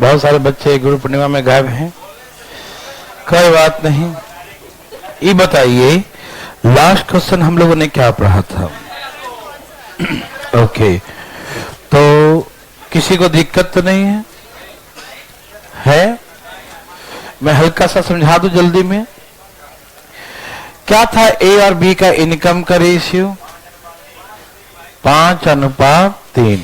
बहुत सारे बच्चे गुरु पूर्णिमा में गायब हैं, कोई बात नहीं। ये बताइए लास्ट क्वेश्चन हम लोगों ने क्या पढ़ा था? ओके, तो किसी को दिक्कत तो नहीं है? है? मैं हल्का सा समझा दूं जल्दी में। क्या था ए और बी का इनकम का रेशियो? 5:3।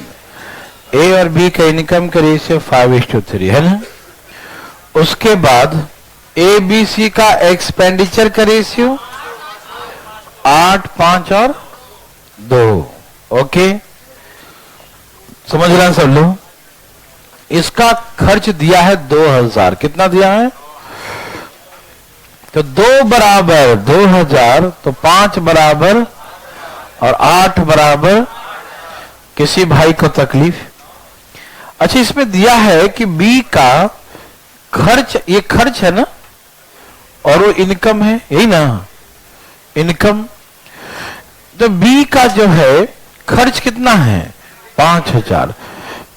ए और बी का इनकम का रेशियो 5:3 है ना। उसके बाद ए बी सी का एक्सपेंडिचर का रेशियो 8, 5 और 2। ओके, समझ रहे हैं सब लोग? इसका खर्च दिया है 2000। कितना दिया है? तो 2 बराबर 2000, तो 5 बराबर और 8 बराबर किसी भाई को तकलीफ। अच्छा, इसमें दिया है कि बी का खर्च, ये खर्च है ना, और वो इनकम है, यही ना इनकम। तो बी का जो है खर्च कितना है? 5000।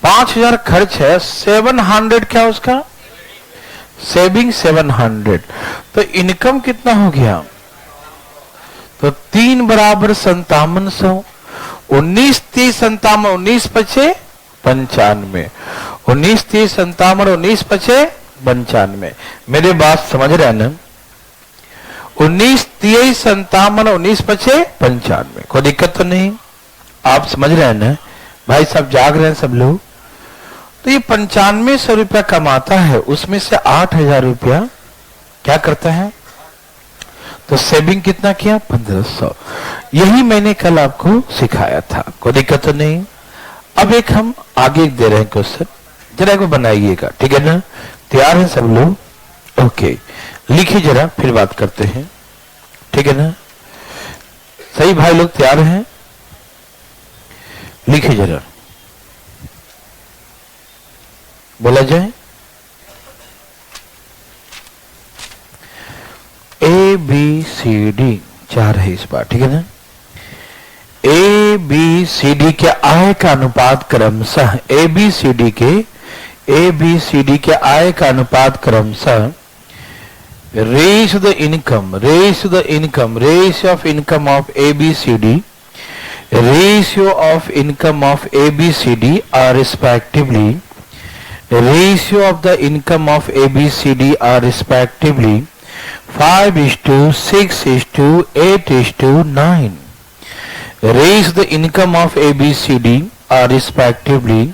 5000 खर्च है, 700 क्या उसका सेविंग 700। तो इनकम कितना हो गया? तो 3 बराबर 5700। 19, 30, 57, 19, 5, 95। 19, 30, 57, 19, 5, 95। मेरे बात समझ रहे हैं ना? 19, 30, 57, 19, 5, 95। कोई दिक्कत तो नहीं? आप समझ रहे हैं ना? भाई सब जाग रहे हैं सब लोग? तो ये 9500 रुपया कमाता है, उसमें से 8000 रुपया क्या करता है? तो सेविंग कितना किया? 1500। यही मैंने कल आपको सिखाया था। कोई दिक्कत तो नहीं? अब एक हम आगे दे रहे हैं क्वेश्चन, जरा एक बनाइएगा, ठीक है ना? तैयार है सब लोग? ओके, लिखिए जरा, फिर बात करते हैं, ठीक है ना? सही भाई लोग तैयार हैं? लिखिए जरा, बोला जाए। ए बी सी डी 4 है इस बार, ठीक है ना? ए बी सी डी के आय का अनुपात क्रमशः ए बी सी डी के आय का अनुपात क्रमशः ratio of income of A B C D, ratio of income of A B C D are respectively, ratio of the income of ABCD are respectively 5:6:8:9. Raise the income of ABCD are respectively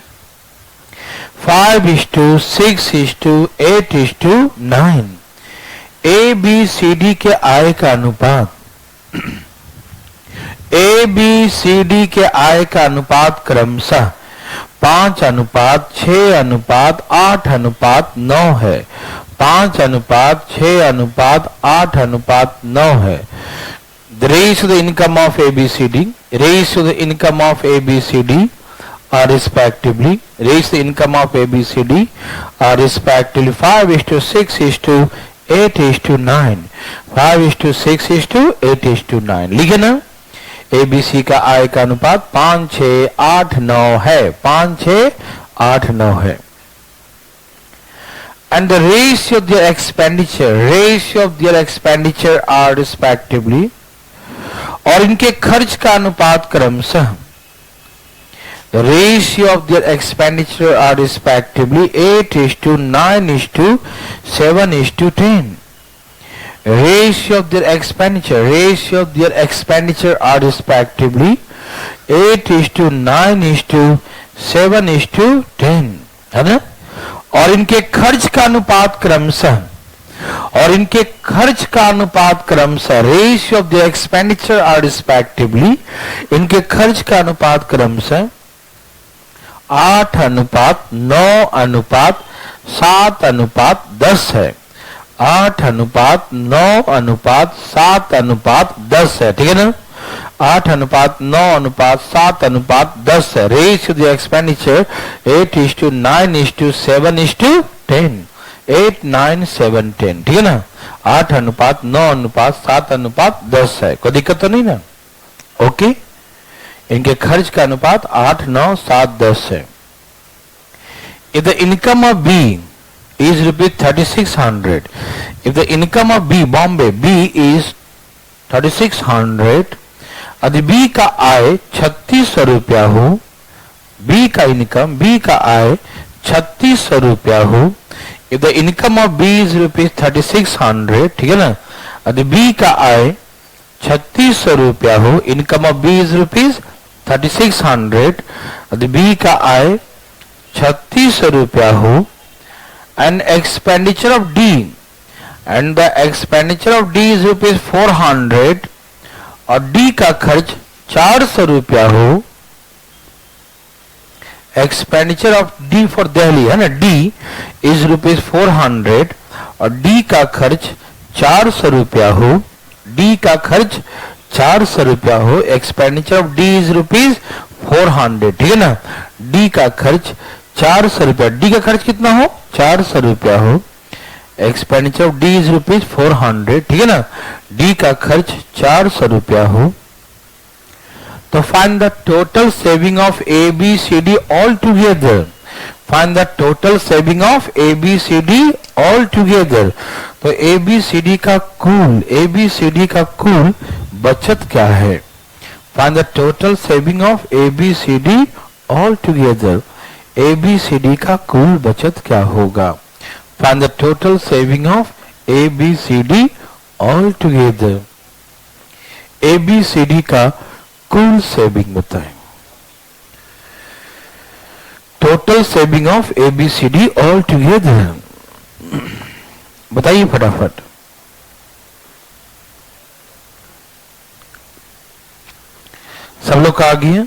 5:6:8:9. ABCD के आय का अनुपात, ABCD के आय का अनुपात क्रमशः 5:6:8:9 है। 5:6:8:9 है। The ratio the income of ABCD, ratio the income of ABCD are respectively, ratio the income of ABCD are respectively 5:6:8:9, 5:6:8:9। लिखे ना? एबीसी का आय का अनुपात 5:6:8:9 है, 5:6:8:9 है। And the ratio of their expenditure are respectively, और इनके खर्च का अनुपात क्रमशः, the ratio of their expenditure are respectively 8:9:7:10. Ratio of their expenditure are respectively 8:9:7:10, है ना? और इनके खर्च का अनुपात क्रमशः, ratio of the expenditure are respectively, इनके खर्च का अनुपात क्रमशः 8:9:7:10 है। 8:9:7:10 है, ठीक है ना? 8:9:7:10 है। रेशियो द एक्सपेंडिचर 8:9:7:10, 8:9:7:10, ठीक है ना? 8:9:7:10 है। कोई दिक्कत तो नहीं ना? ओके, इनके खर्च का अनुपात 8:9:7:10 है। if the income of B is rupees 3600, if the income of B, Bombay, B is 3600 यदि B का आय 3600 रुपया हो, B का इनकम, B का आय 3600 रुपया हो, if the income of B is rupees 3600, ठीक है ना, यदि B का आय 3600 रुपया हो, income of B is rupees 3600, यदि B का आय 3600 रुपया हो, and expenditure of D, and the expenditure of D is rupees 400, और D का खर्च 400 रुपया हो, expenditure of D for Delhi है ना, D इज रुपीज 400 और D का खर्च 400 रुपया हो, D का खर्च 400 रुपया हो, expenditure of D is rupees 400, ठीक है ना, D का खर्च 400 रुपया, D का खर्च कितना हो 400 रुपया हो, expenditure of D is rupees 400, ठीक है ना, D का खर्च 400 रुपया हो, तो find the total saving of A B C D all together, find the total saving of A B C D all together, तो ए बी सी डी का कुल, ए बी सी डी का कुल बचत क्या है, find the total saving of A B C D all together, A B C D का कुल बचत क्या होगा, find the total saving of A B C D all together, A B C D का कुल सेविंग बताएं, total saving of A B C D all together बताइए फटाफट, सब लोग का आ गया,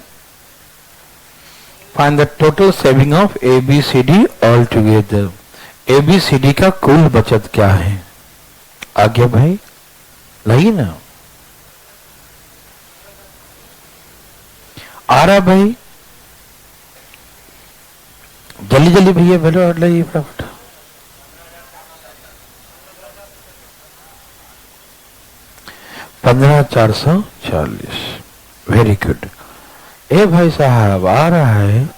find the total saving of A B C D all together, A B C D का कुल बचत क्या है, आ गया भाई, लाइए ना, आ रहा भाई, जल्दी जल्दी भैया बोलो, लाइए फटाफट, $15,440, वेरी गुड, ए भाई साहब आ रहा है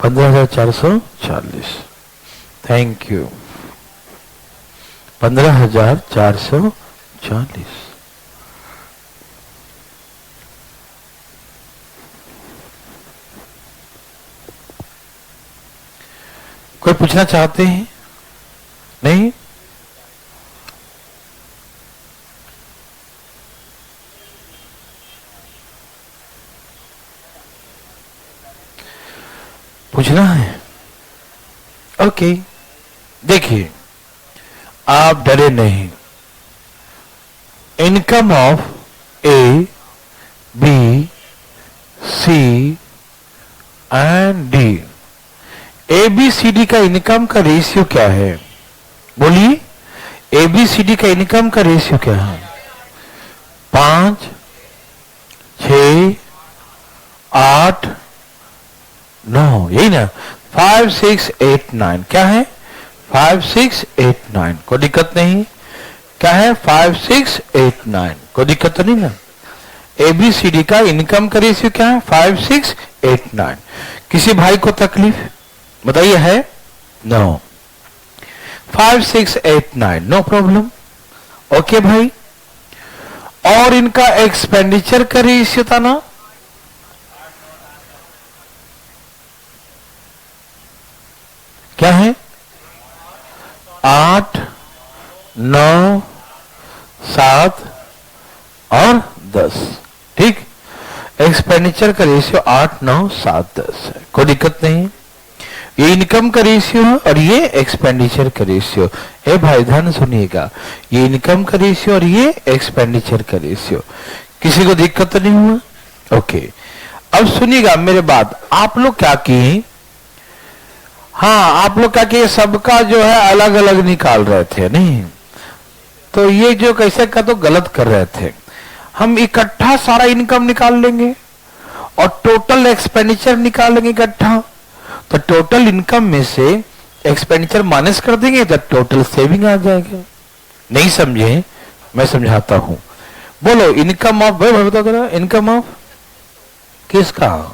15,440, थैंक यू, 15,440, कोई पूछना चाहते हैं, नहीं, पूछना है, ओके, देखिए आप डरे नहीं, income of A B C and D, A B C D का इनकम का रेशियो क्या है, बोलिए, ए बी सी डी का इनकम का रेशियो क्या है, 5, 6, 8, 9, यही ना, 5, 6, 8, 9, क्या है 5, 6, 8, 9, कोई दिक्कत नहीं, क्या है 5, 6, 8, 9, कोई दिक्कत तो नहीं ना, एबीसीडी का इनकम का रेशियो क्या है 5, 6, 8, 9, किसी भाई को तकलीफ बताइए है, नो, 5, 6, 8, 9, नो प्रॉब्लम, ओके भाई, और इनका एक्सपेंडिचर का रेशियो था ना, क्या है 8, 9, 7 और 10, ठीक, एक्सपेंडिचर का रेशियो 8, 9, 7, 10 है, कोई दिक्कत नहीं, ये इनकम का रेशियो है और ये एक्सपेंडिचर का रेशियो, ए भाई ध्यान सुनिएगा, ये इनकम का रेशियो और ये एक्सपेंडिचर का रेशियो, किसी को दिक्कत तो नहीं हुआ, ओके, अब सुनिएगा मेरे बात, आप लोग क्या किए, हाँ आप लोग क्या किए, सबका जो है अलग अलग निकाल रहे थे, नहीं तो ये जो कैसे का तो गलत कर रहे थे, हम इकट्ठा सारा इनकम निकाल लेंगे और टोटल एक्सपेंडिचर निकाल लेंगे इकट्ठा, तो टोटल इनकम में से एक्सपेंडिचर माइनस कर देंगे तो टोटल सेविंग आ जाएगा, नहीं समझे, मैं समझाता हूं, बोलो इनकम ऑफ, भाई बता दो, इनकम ऑफ किसका,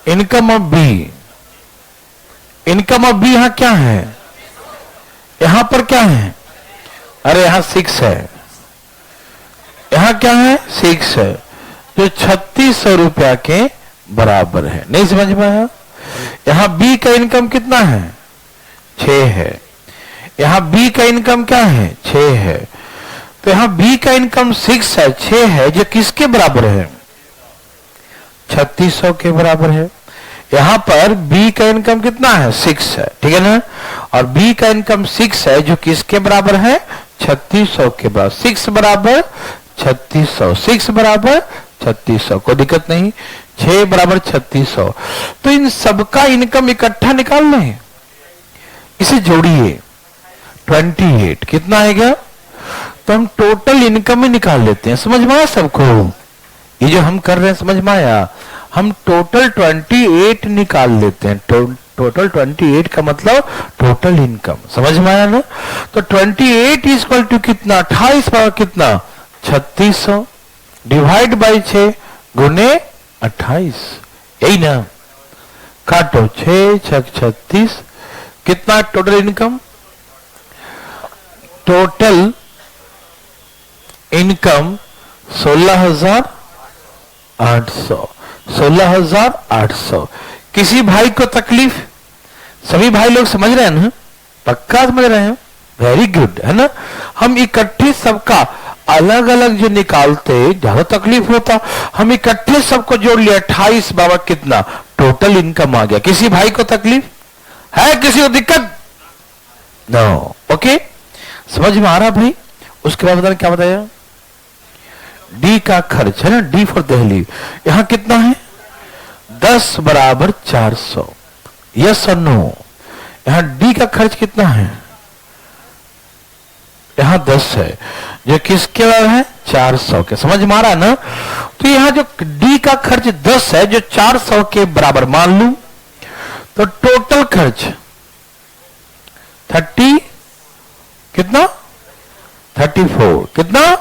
income of B, income of B यहां क्या है, यहां पर क्या है, अरे यहां 6 है, यहां क्या है 6 है, जो 3600 रुपया के बराबर है। नहीं समझ में आया? यहां बी का इनकम कितना है 6 है, यहां बी का इनकम क्या है 6 है, तो यहां बी का इनकम 6 है 6 है, जो किसके बराबर है 3600 के बराबर है। यहां पर बी का इनकम कितना है 6 है, ठीक है ना, और बी का इनकम 6 है, जो किसके बराबर है 3600 के बराबर। 6 बराबर 3600, 6 बराबर 3600, कोई दिक्कत नहीं, 6 बराबर 3600। तो इन सबका इनकम इकट्ठा निकाल लें, इसे जोड़िए 28 कितना आएगा, तो हम टोटल इनकम ही निकाल लेते हैं। समझ में आया सबको? ये जो हम कर रहे हैं समझ में आया? हम टोटल 28 निकाल लेते हैं। टोटल 28 का मतलब टोटल इनकम। समझ में आया ना? तो 28 इक्वल टू कितना 28 पावर कितना 3600 डिवाइड बाई 6 गुने 28, यही ना, काटो 6 6 36, कितना टोटल इनकम, टोटल इनकम 16,800, 16,800। किसी भाई को तकलीफ? सभी भाई लोग समझ रहे हैं ना? पक्का समझ रहे हैं? वेरी गुड, है ना? हम इकट्ठे सबका अलग अलग जो निकालते ज्यादा तकलीफ होता, हम इकट्ठे सबको जोड़ लिया 28 बाबा कितना टोटल इनकम आ गया। किसी भाई को तकलीफ है, किसी को दिक्कत? नो, ओके, समझ में आ रहा भाई? उसके बाद बताना क्या बताया, डी का खर्च है ना, डी फॉर दिल्ली, यहां कितना है 10 बराबर 400, यस और नो। यहां डी का खर्च कितना है, यहां 10 है, जो किसके बराबर है 400 के। समझ में आ रहा है ना? तो यहां जो डी का खर्च 10 है, जो 400 के बराबर मान लू, तो टोटल खर्च 30 कितना 34 कितना,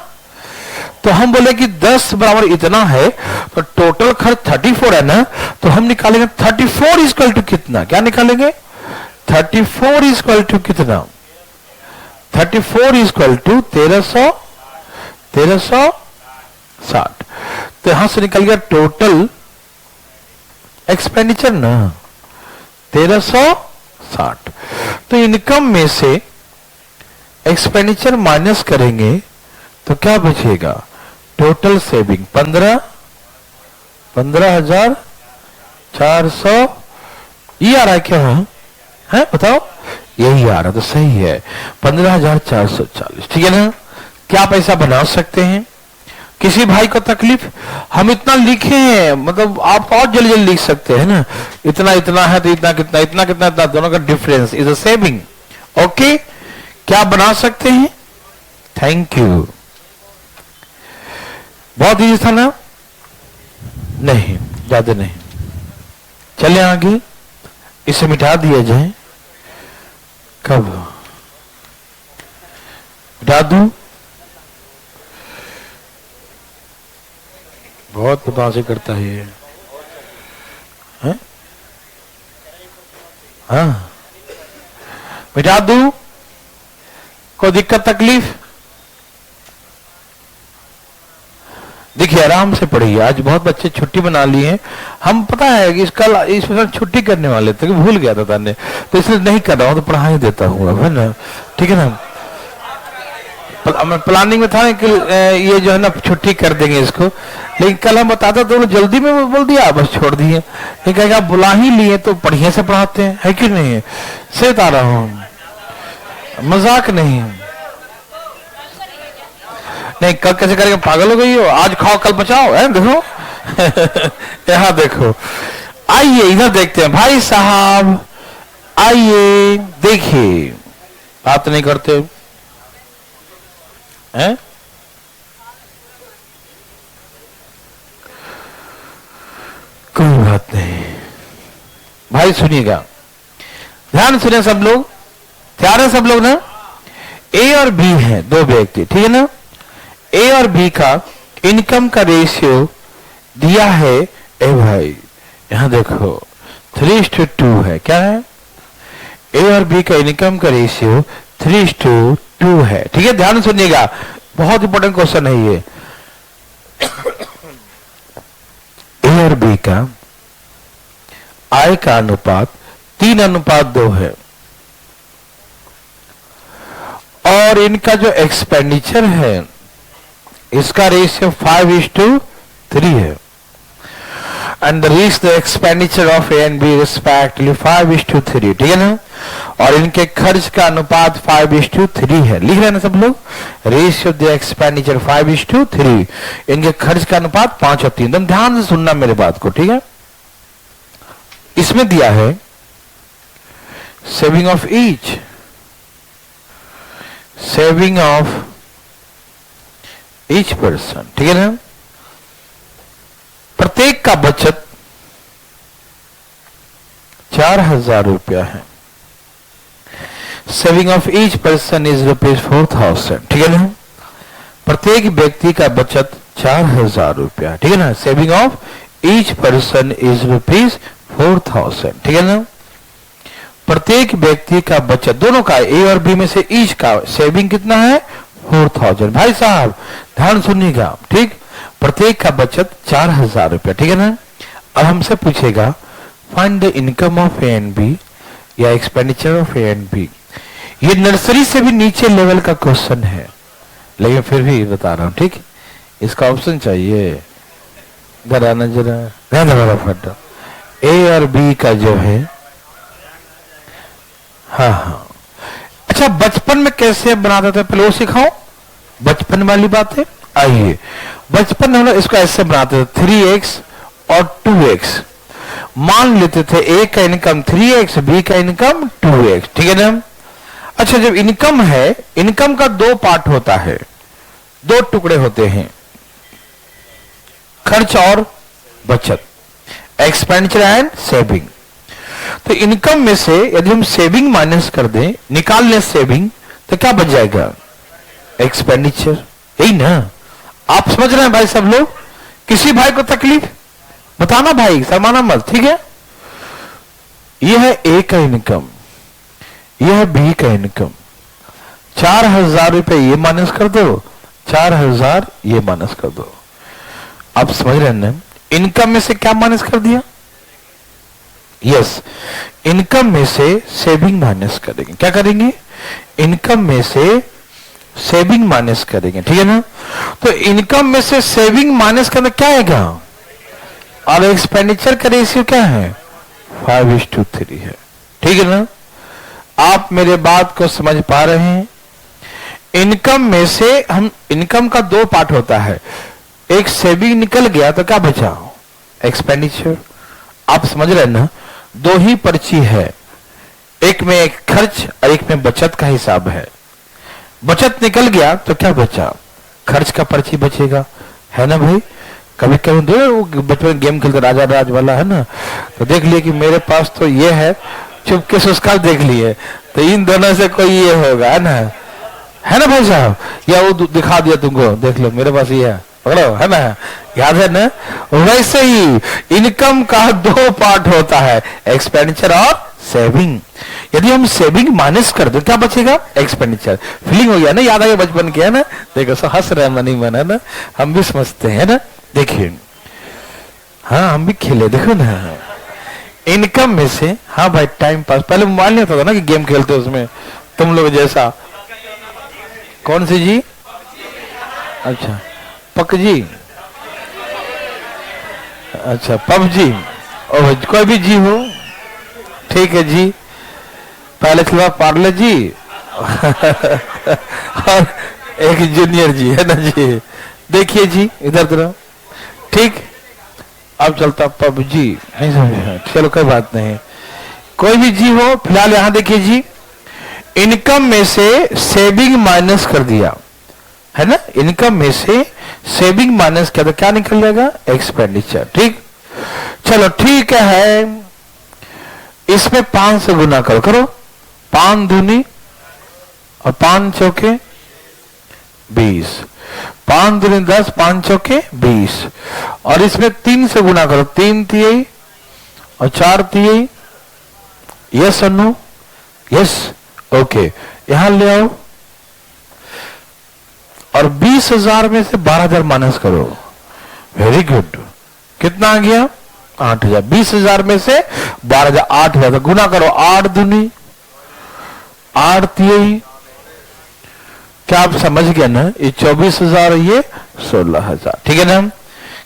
तो हम बोले कि 10 बराबर इतना है, तो टोटल खर्च 34 है ना, तो हम निकालेंगे 34 इक्वल टू कितना, क्या निकालेंगे 34 इक्वल टू कितना, 34 इक्वल टू 1360। तो यहां से निकल गया टोटल एक्सपेंडिचर ना 1360। तो इनकम में से एक्सपेंडिचर माइनस करेंगे तो क्या बचेगा, टोटल सेविंग 15,400। ये आ रहा है क्या, है बताओ, यही आ रहा, तो सही है 15,440, ठीक है ना? क्या पैसा बना सकते हैं? किसी भाई को तकलीफ? हम इतना लिखे हैं, मतलब आप और जल्दी जल्दी लिख सकते हैं ना, इतना इतना है तो इतना कितना, इतना कितना इतना, दोनों का difference is a saving. Okay, क्या बना सकते हैं? थैंक यू, बहुत इजी था ना? नहीं, ज्यादा नहीं। चले आगे, इसे मिटा दिया जाए। कब मिटा दूं? बहुत बदमाशी करता है ये, है? हाँ, मिटा दूं? कोई दिक्कत तकलीफ? देखिए आराम से पढ़िए, आज बहुत बच्चे छुट्टी बना लिए हैं। हम पता है कि कल इसमें छुट्टी करने वाले थे, भूल गया था ने, तो इसलिए नहीं कर रहा हूं, तो पढ़ा ही देता हूँ, है ना? ठीक है ना? प्लानिंग में था कि ये जो है ना छुट्टी कर देंगे इसको, लेकिन कल हम बताते तो जल्दी में बोल दिया, बस छोड़ दिए। लेकिन कहेगा बुला ही लिए तो बढ़िया से पढ़ाते हैं, है कि नहीं? से बता रहा हूँ, मजाक नहीं। नहीं, कल कैसे करेंगे, पागल हो गई हो? आज खाओ कल बचाओ, है? देखो यहां देखो, आइए इधर देखते हैं भाई साहब, आइए देखिए, बात नहीं करते हैं? कोई बात नहीं भाई, सुनिएगा, ध्यान सुनिए सब लोग, तैयार है सब लोग ना? ए और बी है, दो व्यक्ति, ठीक है ना? ए और बी का इनकम का रेशियो दिया है। ए भाई यहां देखो 3:2 है, क्या है और बी का इनकम का रेशियो 3:2 है। ठीक है, ध्यान सुनिएगा, बहुत इंपॉर्टेंट क्वेश्चन है ये। ए और बी का आय का अनुपात 3:2 है और इनका जो एक्सपेंडिचर है इसका रेशियो 5:3 है। And the expenditure of A and B respectively 5:3। ठीक है ना, और इनके खर्च का अनुपात 5:3 है। लिख रहे हैं ना सब लोग, रेशियो द एक्सपेंडिचर 5:3, इनके खर्च का अनुपात 5:3। एकदम ध्यान से सुनना मेरे बात को, ठीक है। इसमें दिया है saving of each, saving of each person, ठीक है ना, प्रत्येक का बचत 4,000 रुपया है। Saving of each person is ₹4,000, ठीक है ना, प्रत्येक व्यक्ति का बचत 4,000 रुपया, ठीक है ना। Saving of each person is ₹4,000, ठीक है ना। प्रत्येक व्यक्ति का बचत, दोनों का, ए और बी में से ईच का सेविंग कितना है 4,000। भाई साहब ध्यान सुनिएगा, ठीक, प्रत्येक का बचत 4,000 रुपया, ठीक है ना। अब हमसे पूछेगा find the income of A and B या expenditure of A and B. ये नर्सरी से भी नीचे लेवल का क्वेश्चन है, लेकिन फिर भी बता रहा हूं, ठीक। इसका ऑप्शन चाहिए, जरा ना जरा फटा। ए और बी का जो है, हाँ हाँ, अच्छा बचपन में कैसे बनाते थे पहले वो सिखाओ, बचपन वाली बात है। आइए, बचपन में हम लोग इसको ऐसे बनाते थे 3x और 2x। मान लेते थे ए का इनकम 3x, बी का इनकम 2x, ठीक है ना। अच्छा जब इनकम है, इनकम का दो पार्ट होता है, दो टुकड़े होते हैं, खर्च और बचत, एक्सपेंडिचर एंड सेविंग। तो इनकम में से यदि हम सेविंग माइनस कर दें, निकाल लें सेविंग, तो क्या बच जाएगा एक्सपेंडिचर, यही ना। आप समझ रहे हैं भाई सब लोग, किसी भाई को तकलीफ बताना भाई, शर्माना मत, ठीक है। यह है ए का इनकम, यह है बी का इनकम। 4,000 रुपए ये माइनस कर दो, 4,000 ये माइनस कर दो। आप समझ रहे हैं ना, इनकम में से क्या माइनस कर दिया, यस, इनकम में से सेविंग माइनस करेंगे। क्या करेंगे, इनकम में से सेविंग माइनस करेंगे, ठीक है ना। तो इनकम में से सेविंग माइनस करना क्या आएगा, और एक्सपेंडिचर का रेशियो क्या है 5:3 है, ठीक है ना। आप मेरे बात को समझ पा रहे हैं। इनकम में से हम, इनकम का दो पार्ट होता है, एक सेविंग निकल गया तो क्या बचा एक्सपेंडिचर। आप समझ रहे हैं ना, दो ही पर्ची है, एक में एक खर्च और एक में बचत का हिसाब है। बचत निकल गया तो क्या बचा, खर्च का पर्ची बचेगा, है ना भाई। कभी कभी दो वो बचपन गेम खेलते राजा राज वाला, है ना, तो देख लिए कि मेरे पास तो ये है, चुपके से उसका देख लिए, तो इन दोनों से कोई ये होगा, है ना भाई साहब, या वो दिखा दिया तुमको, देख लो मेरे पास ये है, पकड़ो, है ना, याद है ना। वैसे ही इनकम का दो पार्ट होता है, एक्सपेंडिचर और सेविंग। यदि हम सेविंग माइनस कर दो क्या बचेगा एक्सपेंडिचर। फीलिंग हो गया ना, याद आ गया बचपन की, है ना। देखो सो हंस रहे मनी मन, है ना, हम भी समझते हैं ना। देखिए हाँ हम भी खेले, देखो ना, इनकम में से, हाँ भाई टाइम पास, पहले मोबाइल नहीं होता था ना कि गेम खेलते उसमें, तुम लोग जैसा। कौन सी जी, अच्छा पबजी, अच्छा पबजी, और कोई भी जी हो, ठीक है जी। पहले खेला पार्ले जी और एक जूनियर जी, है ना जी। देखिए जी इधर तरह, ठीक। अब चलता पबजी, नहीं समझ, चलो कोई बात नहीं, कोई भी जी हो। फिलहाल यहां देखिए जी, इनकम में से सेविंग माइनस कर दिया, है ना, इनकम में से सेविंग माइनस किया तो क्या निकल जाएगा एक्सपेंडिचर, ठीक। चलो ठीक है, इसमें 5 से गुना करो, करो 5 दूनी और 5 चौके 20, 5 दूनी 10, 5 चौके 20, और इसमें 3 से गुना करो, 3 तिहाई और 4 तिहाई, यस और नो, यस, ओके, यहां ले आओ और 20,000 में से 12,000 माइनस करो। वेरी गुड, कितना आ गया? 8,000। 20,000 में से 12,000, 8,000 गुना करो, 8 दूनी 8 तिहाई, क्या आप समझ गए ना? ये 24,000, ये 16,000, ठीक है ना?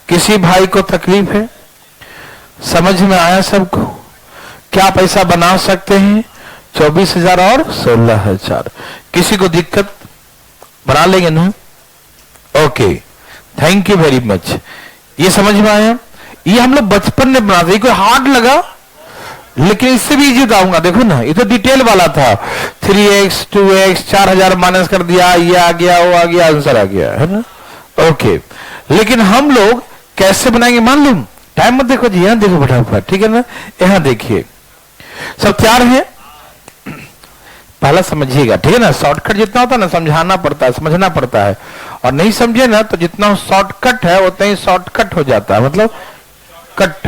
किसी भाई को तकलीफ है? समझ में आया सबको? क्या पैसा बना सकते हैं? 24,000 और 16,000। किसी को दिक्कत? बना लेंगे ना? Okay, thank you very much. ये समझ में आया? ये हम लोग बचपन में बनाते, कोई हार्ड लगा? लेकिन इससे भी इजी बताऊंगा, देखो ना, ये तो डिटेल वाला था। 3x 2x 4,000 माइनस कर दिया, ये आ गया, वो आ गया, आंसर आ गया, है ना? ओके, लेकिन हम लोग कैसे बनाएंगे मालूम? टाइम मत देखो जी, यहां देखो फटाफट, ठीक है ना? यहां देखिए, सब तैयार है? पहला समझिएगा, ठीक है ना? शॉर्टकट जितना होता है ना, समझाना पड़ता है, समझना पड़ता है, और नहीं समझे ना तो जितना शॉर्टकट है उतना ही शॉर्टकट हो जाता है, मतलब कट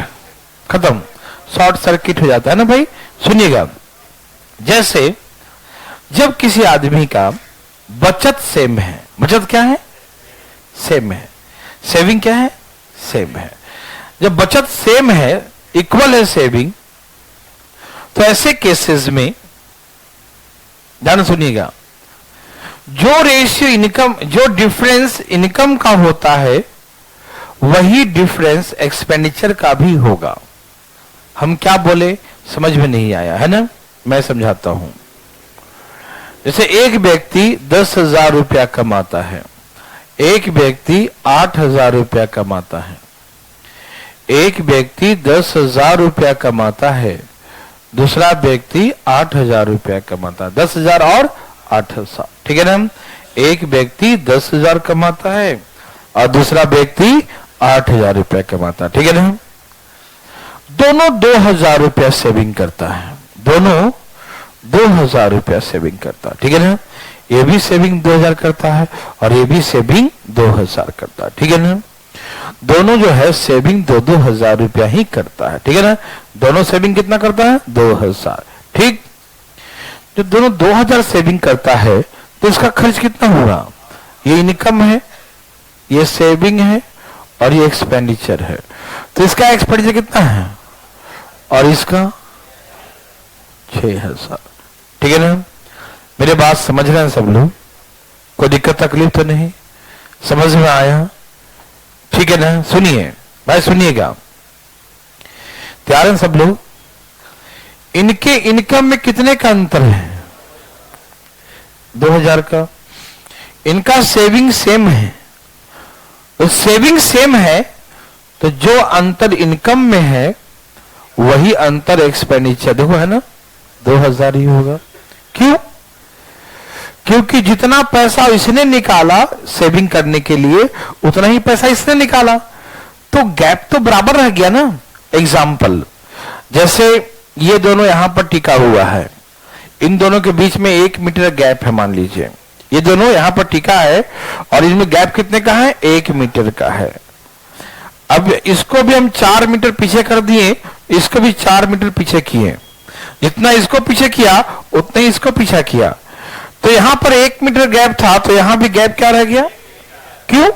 खत्म, शॉर्ट सर्किट हो जाता है ना भाई। सुनिएगा, जैसे जब किसी आदमी का बचत सेम है, बचत क्या है? सेम है। सेविंग क्या है? सेम है। जब बचत सेम है, इक्वल है सेविंग, तो ऐसे केसेस में ध्यान सुनिएगा, जो रेशियो इनकम, जो डिफरेंस इनकम का होता है वही डिफरेंस एक्सपेंडिचर का भी होगा। हम क्या बोले समझ में नहीं आया है ना? मैं समझाता हूं। जैसे एक व्यक्ति 10,000 रुपया कमाता है, एक व्यक्ति 8,000 रुपया कमाता है, एक व्यक्ति 10,000 रुपया कमाता है, दूसरा व्यक्ति 8,000 रुपया कमाता है। 10,000 और 8,000, ठीक है ना? एक व्यक्ति 10,000 कमाता है और दूसरा व्यक्ति 8,000 रुपया कमाता है, ठीक है ना? दोनों 2,000 रुपया सेविंग करता है, दोनों 2,000 रुपया सेविंग करता है, ठीक है ना? ये भी सेविंग 2,000 करता है और ये भी सेविंग 2,000 करता है, ठीक है ना? दोनों जो है सेविंग 2,000 रुपया ही करता है, ठीक है ना? दोनों सेविंग कितना करता है? 2,000, ठीक? जो दोनों 2,000 सेविंग करता है तो इसका खर्च कितना होगा? ये इनकम है, ये सेविंग है और ये एक्सपेंडिचर है, तो इसका एक्सपेंडिचर कितना है और इसका 6,000, ठीक है ना? मेरे बात समझ रहे हैं सब लोग? कोई दिक्कत तकलीफ तो नहीं? समझ में आया? ठीक है ना? सुनिए भाई, सुनिएगा, तैयार हैं सब लोग? इनके इनकम में कितने का अंतर है? 2,000 का। इनका सेविंग सेम है, तो सेविंग सेम है तो जो अंतर इनकम में है वही अंतर एक्सपेंडिचर, देखो है ना, 2,000 ही होगा। क्यों? क्योंकि जितना पैसा इसने निकाला सेविंग करने के लिए उतना ही पैसा इसने निकाला, तो गैप तो बराबर रह गया ना। एग्जाम्पल, जैसे ये दोनों यहां पर टिका हुआ है, इन दोनों के बीच में 1 मीटर गैप है, मान लीजिए ये दोनों यहां पर टिका है और इनमें गैप कितने का है? 1 मीटर का है। अब इसको भी हम 4 मीटर पीछे कर दिए, इसको भी 4 मीटर पीछे किए, जितना इसको पीछे किया उतना ही इसको पीछे किया, तो यहां पर 1 मीटर गैप था, तो यहां भी गैप क्या रह गया? क्यों?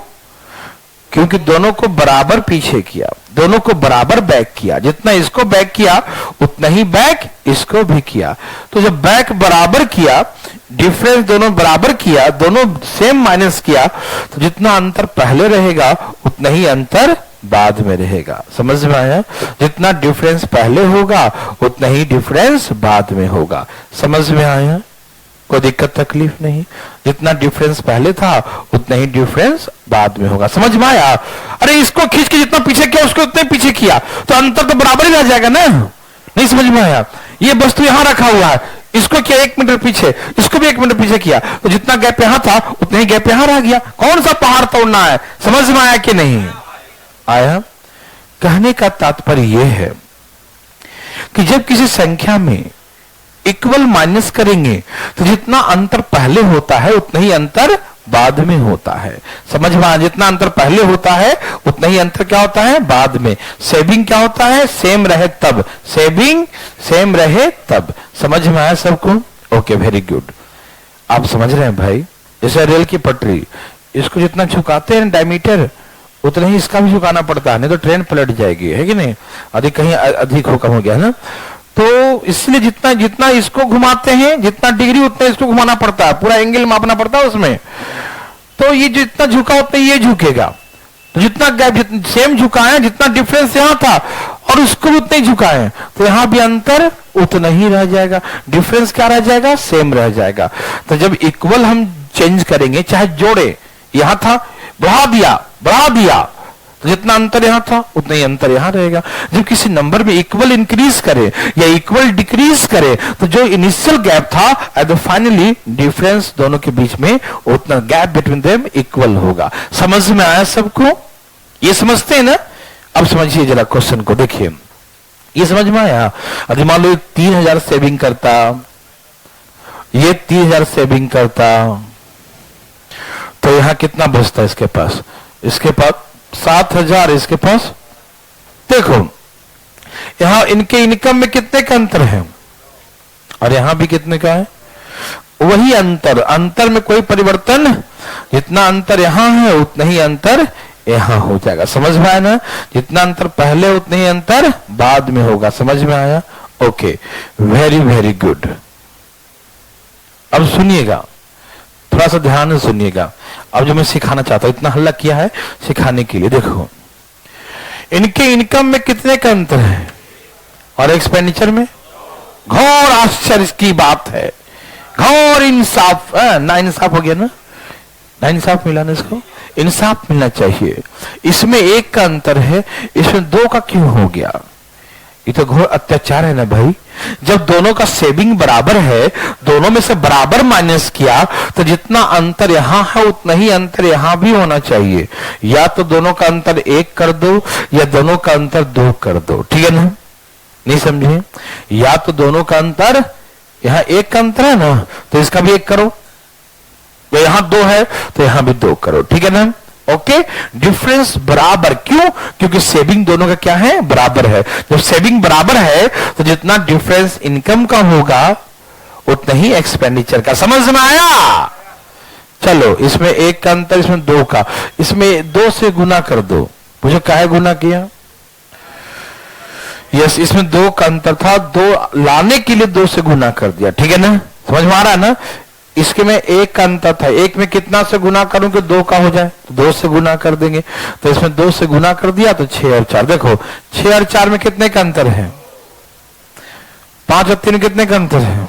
क्योंकि दोनों को बराबर पीछे किया, दोनों को बराबर बैक किया, जितना इसको बैक किया उतना ही बैक इसको भी किया। तो जब बैक बराबर किया, डिफरेंस दोनों बराबर किया, दोनों सेम माइनस किया, तो जितना अंतर पहले रहेगा उतना ही अंतर बाद में रहेगा। समझ में आया? जितना डिफरेंस पहले होगा उतना ही डिफरेंस बाद में होगा। समझ में आया? कोई दिक्कत तकलीफ नहीं? जितना डिफरेंस पहले था उतना ही डिफरेंस बाद में होगा। समझ में आया? अरे इसको खींच के जितना पीछे किया उसको उतने पीछे किया तो अंतर तो बराबर ही रह जाएगा ना। नहीं समझ में आया? ये वस्तु यहां रखा हुआ है, इसको किया 1 मीटर पीछे, इसको भी 1 मीटर पीछे किया, तो जितना गैप यहां था उतना ही गैप यहां रह गया। कौन सा पहाड़ तोड़ना है? समझ में आया कि नहीं आया? कहने का तात्पर्य यह है कि जब किसी संख्या में इक्वल माइनस करेंगे तो जितना अंतर पहले होता है उतना ही अंतर बाद में होता है। समझ में आया? जितना अंतर पहले होता है उतना ही अंतर क्या होता है? बाद में। सेविंग क्या होता है? सेम रहे तब, सेविंग सेम रहे तब। समझ में आया सबको? Okay, very good. आप समझ रहे हैं भाई, जैसे रेल की पटरी, इसको जितना झुकाते हैं डायमीटर उतना ही इसका भी झुकाना पड़ता है, नहीं तो ट्रेन पलट जाएगी, है कि नहीं? अधिक कहीं अधिक हो कम हो गया है ना, तो इसलिए जितना जितना इसको घुमाते हैं, जितना डिग्री उतना इसको घुमाना पड़ता है, पूरा एंगल मापना पड़ता है उसमें। तो ये जितना झुका उतना ये झुकेगा, तो जितना गैप सेम झुकाए, जितना डिफरेंस यहां था और उसको भी उतना ही झुकाए, तो यहां भी अंतर उतना ही रह जाएगा, डिफरेंस क्या रह जाएगा? सेम रह जाएगा। तो जब इक्वल हम चेंज करेंगे, चाहे जोड़े, यहां था बढ़ा दिया, तो जितना अंतर यहां था उतना ही अंतर यहां रहेगा। जब किसी नंबर में इक्वल इंक्रीज करे या इक्वल डिक्रीज करे, तो जो इनिशियल गैप था एट द फाइनली डिफरेंस दोनों के बीच में उतना गैप बिटवीन देम इक्वल होगा। समझ में आया सबको? ये समझते हैं ना? अब समझिए जरा क्वेश्चन को, देखिए ये समझ में आया? अभी मान लो 3000 सेविंग करता, ये 3000 सेविंग करता, तो यहां कितना बचता है इसके पास? इसके पास 7000, इसके पास देखो यहां इनके इनकम में कितने का अंतर है और यहां भी कितने का है? वही अंतर, अंतर में कोई परिवर्तन, जितना अंतर यहां है उतना ही अंतर यहां हो जाएगा। समझ में आया ना? जितना अंतर पहले उतना ही अंतर बाद में होगा। समझ में आया? Okay, very very good. अब सुनिएगा, थोड़ा सा ध्यान से सुनिएगा। अब जो मैं सिखाना चाहता हूं, इतना हल्ला किया है सिखाने के लिए। देखो इनके इनकम में कितने का अंतर है और एक्सपेंडिचर में? घोर आश्चर्य की बात है, घोर इंसाफ। ना इंसाफ हो गया ना? ना इंसाफ मिला ना? इसको इंसाफ मिलना चाहिए। इसमें एक का अंतर है, इसमें दो का क्यों हो गया? ये तो घोर अत्याचार है ना भाई। जब दोनों का सेविंग बराबर है, दोनों में से बराबर माइनस किया, तो जितना अंतर यहां है उतना ही अंतर यहां भी होना चाहिए। या तो दोनों का अंतर 1 कर दो या दोनों का अंतर 2 कर दो, ठीक है ना? नहीं समझे? या तो दोनों का अंतर, यहां 1 का अंतर है ना, तो इसका भी 1 करो, या यहां 2 है तो यहां भी 2 करो, ठीक है ना? ओके, डिफरेंस बराबर। क्यों? क्योंकि सेविंग दोनों का क्या है? बराबर है। जब सेविंग बराबर है तो जितना डिफरेंस इनकम का होगा उतना ही एक्सपेंडिचर का। समझ में आया? चलो, इसमें 1 का अंतर, इसमें 2 का, इसमें 2 से गुना कर दो। मुझे काहे गुना किया? यस, इसमें 2 का अंतर था, 2 लाने के लिए 2 से गुना कर दिया, ठीक है ना? समझ में आ रहा है ना? इसके में 1 का अंतर था, 1 में कितना से गुना करूं कि 2 का हो जाए? तो 2 से गुना कर देंगे। तो इसमें 2 से गुना कर दिया तो 6 और 4। देखो 6 और 4 में कितने का अंतर है? 5 और 3 कितने का अंतर है?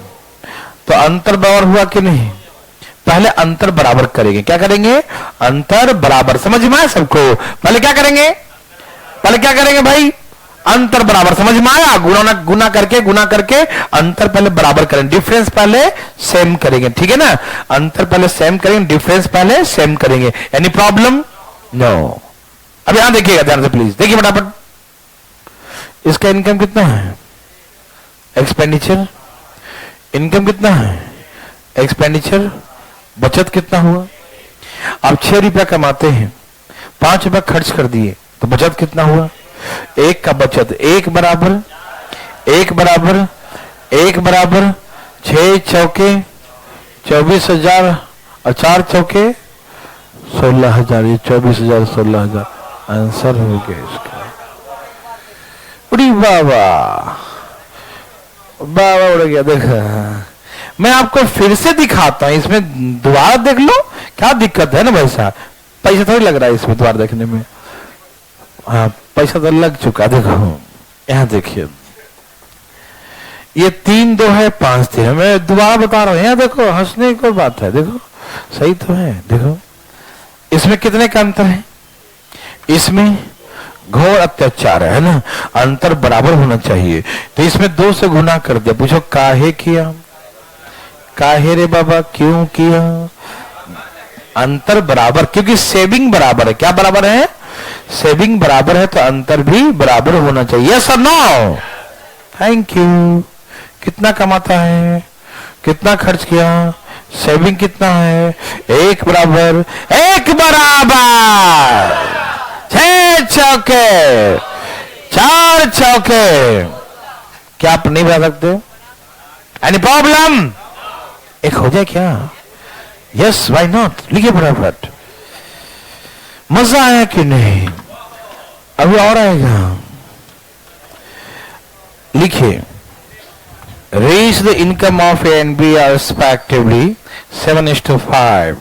तो अंतर बराबर हुआ कि नहीं? पहले अंतर बराबर करेंगे। क्या करेंगे? अंतर बराबर। समझ में आया सबको? पहले क्या करेंगे? पहले क्या करेंगे भाई? अंतर बराबर। समझ में आया? गुना करके अंतर पहले बराबर करेंगे, डिफरेंस पहले सेम करेंगे, ठीक है ना? अंतर पहले सेम करेंगे, डिफरेंस पहले सेम करेंगे। Any problem? नो। अब यहां देखिएगा ध्यान से प्लीज, देखिए फटाफट। इसका इनकम कितना है? एक्सपेंडिचर। इनकम कितना है? एक्सपेंडिचर। बचत कितना हुआ? आप 6 रुपया कमाते हैं, 5 रुपया खर्च कर दिए, तो बचत कितना हुआ? 1 का बचत। 1 बराबर 6 चौके 24,000 और 4 चौके 16,000। ये 24,000 16,000 आंसर हो गया इसका। उड़ी बाबा उड़ गया। देखा, मैं आपको फिर से दिखाता हूं, इसमें दोबारा देख लो। क्या दिक्कत है ना भाई साहब? पैसा थोड़ी लग रहा है इसमें दोबारा देखने में। हाँ, पैसा तो लग चुका। देखो यहां देखिए, ये 3 2 है, 5 3 है। मैं दोबारा बता रहा हूं, यहां देखो, हंसने की कोई बात है। देखो सही तो है। देखो इसमें कितने का अंतर है? इसमें घोर अत्याचार है ना? अंतर बराबर होना चाहिए, तो इसमें 2 से गुना कर दिया। पूछो काहे किया? काहे रे बाबा, क्यों किया? अंतर बराबर, क्योंकि सेविंग बराबर है। क्या बराबर है? सेविंग बराबर है, तो अंतर भी बराबर होना चाहिए। यस और नो? Thank you. कितना कमाता है? कितना खर्च किया? सेविंग कितना है? 1 बराबर 6 चौके 4 चौके। क्या आप नहीं बता सकते? Any problem? एक हो जाए क्या? Yes, why not? लिखिए फटाफट। मजा आया कि नहीं? अभी और आएगा। लिखिए, ratio the income of A and B are respectively 7:5।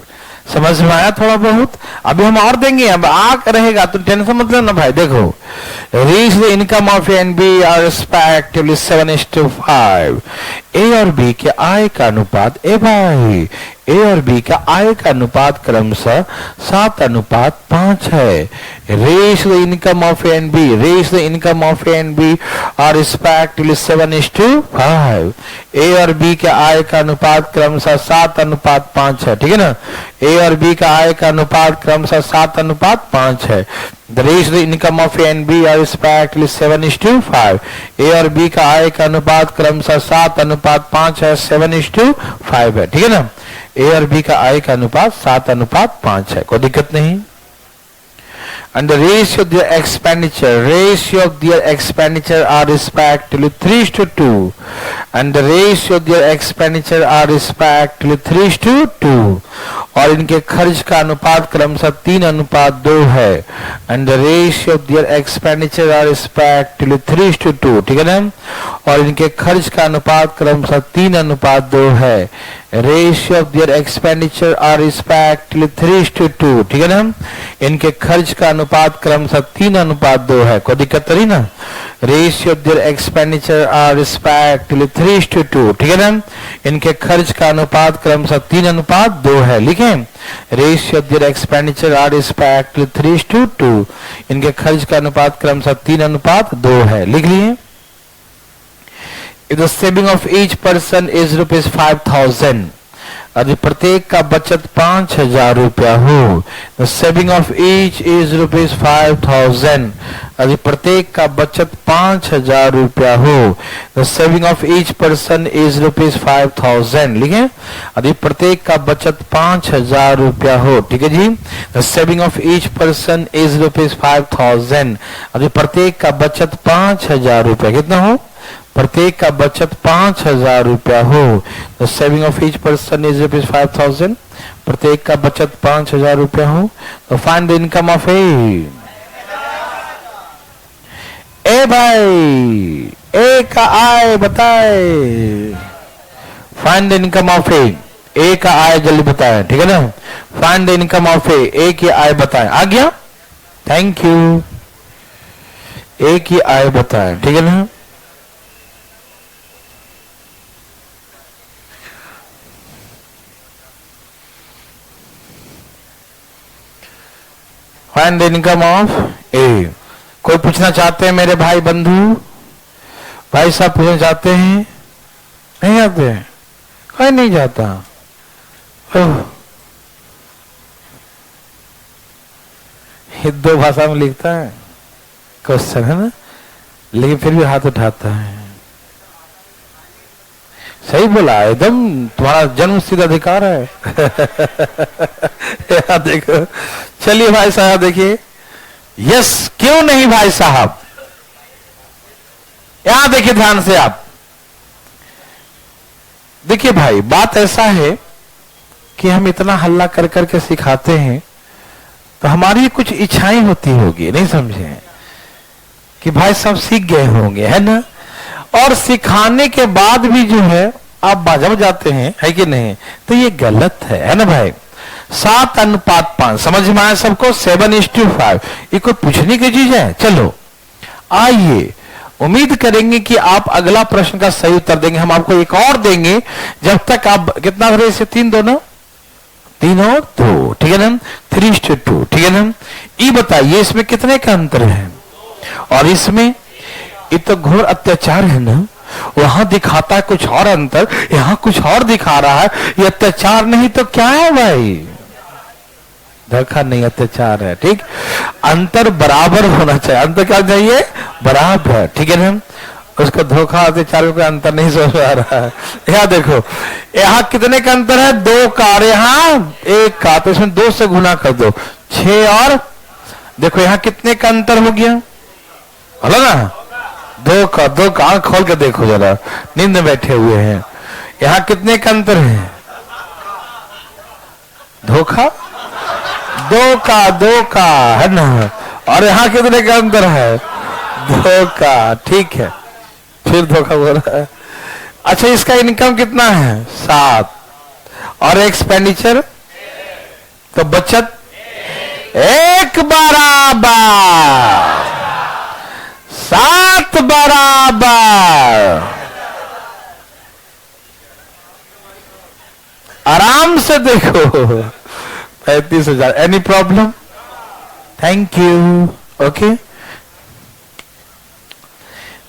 समझ में आया थोड़ा बहुत? अभी हम और देंगे, अब आ रहेगा तो टेंशन मत लेना भाई। देखो, ratio the income of A and B are respectively 7:5। A और बी के आय का अनुपात, ए भाई, ए और बी का आय का अनुपात क्रमशः 7:5 है। Ratio the income of A and B, ratio the income of A and B are respectively 7:5। A और बी के आय का अनुपात क्रमशः 7:5 है, ठीक है ना? ए और बी का आय का अनुपात क्रमशः 7:5 है। The ratio the income of A and B are respectively 7:5। A और बी का आय का अनुपात क्रमशः 7:5 है, 7:5 है, ठीक है ना? ए और बी का आय का अनुपात 7:5 है, कोई दिक्कत नहीं। And the ratio of their expenditure are respectively 3:2, and the ratio of their expenditure are respectively 3:2, और इनके खर्च का अनुपात क्रमशः 3:2 है। And the ratio of their expenditure are respectively 3:2, ठीक है ना? और इनके खर्च का अनुपात क्रमशः 3:2 है। Ratio of their expenditure are respectively 3:2, ठीक है ना? इनके खर्च का अनुपात क्रमशः 3:2 है, कोई दिक्कत तो नहीं ना? Ratio of their expenditure are respectively 3:2, ठीक है ना? इनके खर्च का अनुपात क्रमशः 3:2 है। लिखें, ratio of their expenditure are respectively 3:2, इनके खर्च का अनुपात क्रमशः 3:2 है। लिख लिए। If the saving of each person is ₹5,000, यदि प्रत्येक का बचत 5,000 रुपया हो, the saving of each is ₹5,000, यदि प्रत्येक का बचत 5,000 रुपया हो, the saving of each person is ₹5,000। लिखें, यदि प्रत्येक का बचत 5,000 रुपया हो, ठीक है जी? the saving of each person is ₹5,000, यदि प्रत्येक का बचत 5,000 रुपया कितना हो? प्रत्येक का बचत 5,000 रुपया हो, the saving of each person is ₹5,000, प्रत्येक का बचत 5,000 रुपया हो, तो find the income of A। ए भाई, ए का आय बताए, find the income of A। ए का आय जल्दी बताए, ठीक है ना? find the income of A, ए की आय बताए। आ गया? Thank you. ए की आय बताए, ठीक है ना? Find the income of A। कोई पूछना चाहते हैं मेरे भाई बंधु? भाई साहब पूछना चाहते हैं? नहीं आते हैं? कोई नहीं जाता। दो भाषा में लिखता है क्वेश्चन, है ना? लेकिन फिर भी हाथ उठाता है। सही बोला, एकदम तुम्हारा जन्मसिद्ध अधिकार है। देखो, चलिए भाई साहब देखिए। यस, क्यों नहीं भाई साहब? यहां देखिए ध्यान से आप। देखिए भाई, बात ऐसा है कि हम इतना हल्ला कर करके सिखाते हैं, तो हमारी कुछ इच्छाएं होती होगी, नहीं समझे? कि भाई सब सीख गए होंगे, है ना? और सिखाने के बाद भी जो है आप बाजब जाते हैं, है कि नहीं? तो ये गलत है ना भाई? 7:5 समझ में आया सबको? 7:5 ये कोई पूछने की चीज है? चलो आइए, उम्मीद करेंगे कि आप अगला प्रश्न का सही उत्तर देंगे। हम आपको एक और देंगे, जब तक आप कितना भरे इसे? 3 2 ना, 3 और 2, ठीक है ना? 3:2, ठीक है ना? ये बताइए इसमें कितने का अंतर है? और इसमें ये तो घोर अत्याचार है ना? वहां दिखाता है कुछ और अंतर, यहां कुछ और दिखा रहा है। ये अत्याचार नहीं तो क्या है भाई? धोखा नहीं, अत्याचार है, ठीक? अंतर बराबर होना चाहिए। अंतर क्या चाहिए? बराबर, ठीक है ना? उसको धोखा अत्याचार में कोई अंतर नहीं समझ आ रहा है। यहाँ देखो, यहाँ कितने का अंतर है? 2 का, और यहाँ 1 का, तो इसमें 2 से गुना कर दो, 6 और देखो यहाँ कितने का अंतर हो गया? बोला ना, 2 का। आंख खोल के देखो जरा, नींद में बैठे हुए हैं। यहाँ कितने का अंतर है? धोखा, दो का है ना, और यहाँ कितने का अंतर है, 2 का, ठीक है, फिर धोखा बोल रहा है। अच्छा इसका इनकम कितना है 7 और एक्सपेंडिचर, तो बचत 1 बराबर 7 बराबर, आराम से देखो 35,000। Any problem? Thank you. Okay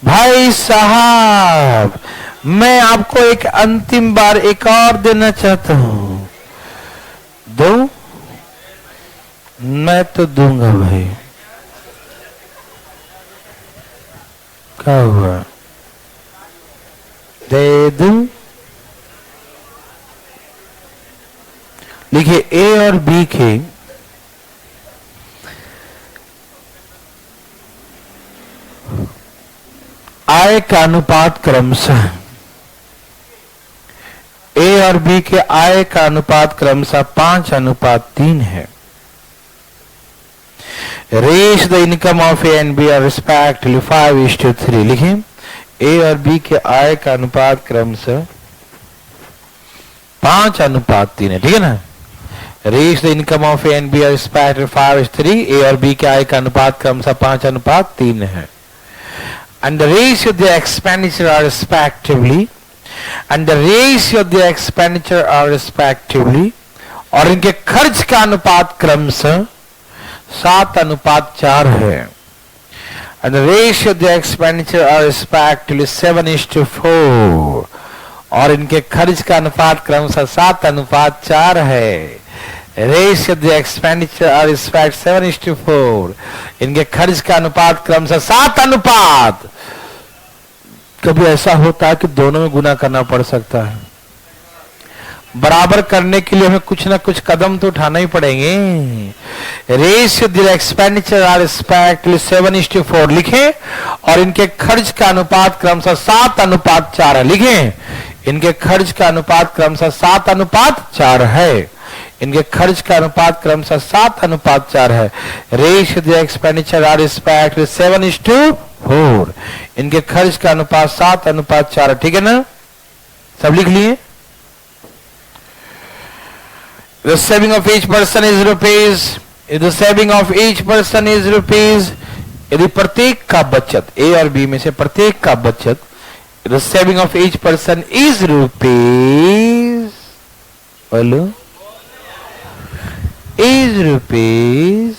भाई साहब, मैं आपको एक अंतिम बार एक और देना चाहता हूं। दो? मैं तो दूंगा भाई। क्या हुआ? दे दूं? लिखिए ए और बी के आय का अनुपात क्रमशः, ए और बी के आय का अनुपात क्रमशः 5:3 है। Ratio the income of A and B are respectively 5:3। लिखिए ए और बी के आय का अनुपात क्रमशः 5:3 है, ठीक है ना। Ratio the income of A and B are respectively 5:3। A और बी के आय का अनुपात क्रमशः 5:3 है। And the ratio of the expenditure are respectively, और इनके खर्च का अनुपात क्रमशः 7:4 है। And the ratio of the expenditure are respectively 7:4, और इनके खर्च का अनुपात क्रमशः 7:4 है। Ratio of the expenditure are respect 7:4, इनके खर्च का अनुपात क्रमशः 7:। कभी ऐसा होता है कि दोनों में गुना करना पड़ सकता है। बराबर करने के लिए हमें कुछ ना कुछ कदम तो उठाना ही पड़ेंगे। Ratio of the expenditure are respectively 7:4 लिखें, और इनके खर्च का अनुपात क्रमशः 7:4 है। लिखें इनके खर्च का अनुपात क्रमशः 7:4 है। इनके खर्च का अनुपात क्रमशः 7:4 है। Ratio the expenditure are respectively 7:4, इनके खर्च का अनुपात 7:4 है, ठीक है ना। सब लिख लिए। The saving of each person is rupees. If the saving of each person is rupees, यदि प्रत्येक का बचत, ए और बी में से प्रत्येक का बचत, the saving of each person is rupees, बोलो, is rupees,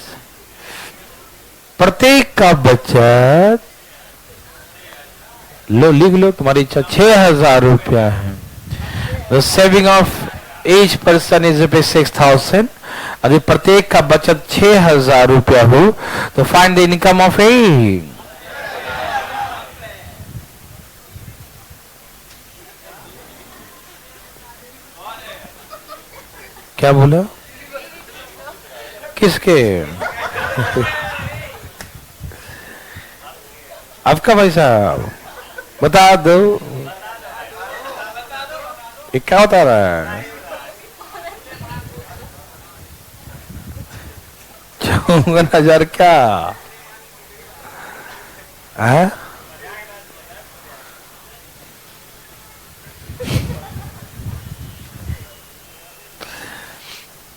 प्रत्येक का बचत, लो लिख लो तुम्हारी इच्छा, 6,000 रुपया है। The saving of each person is rupees 6,000, यदि प्रत्येक का बचत 6,000 रुपया हो तो फाइंड द इनकम ऑफ ए। क्या बोला? किसके? आपका भाई साहब बता दो, ये क्या बता रहा है? 54,000 क्या है?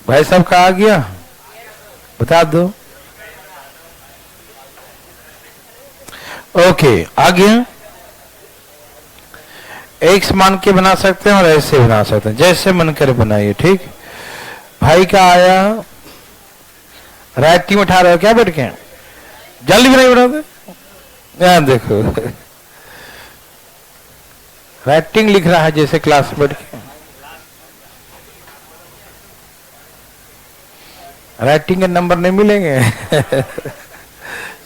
भाई साहब कहा गया, बता दो। ओके आ गया। एक मान के बना सकते हैं और ऐसे बना सकते हैं, जैसे मन करे बनाइए, ठीक। भाई का आया, राइटिंग उठा रहे हो क्या बैठ के? जल्दी भी नहीं बनाते, यहां देखो राइटिंग लिख रहा है जैसे क्लास में बैठ के। राइटिंग के नंबर नहीं मिलेंगे।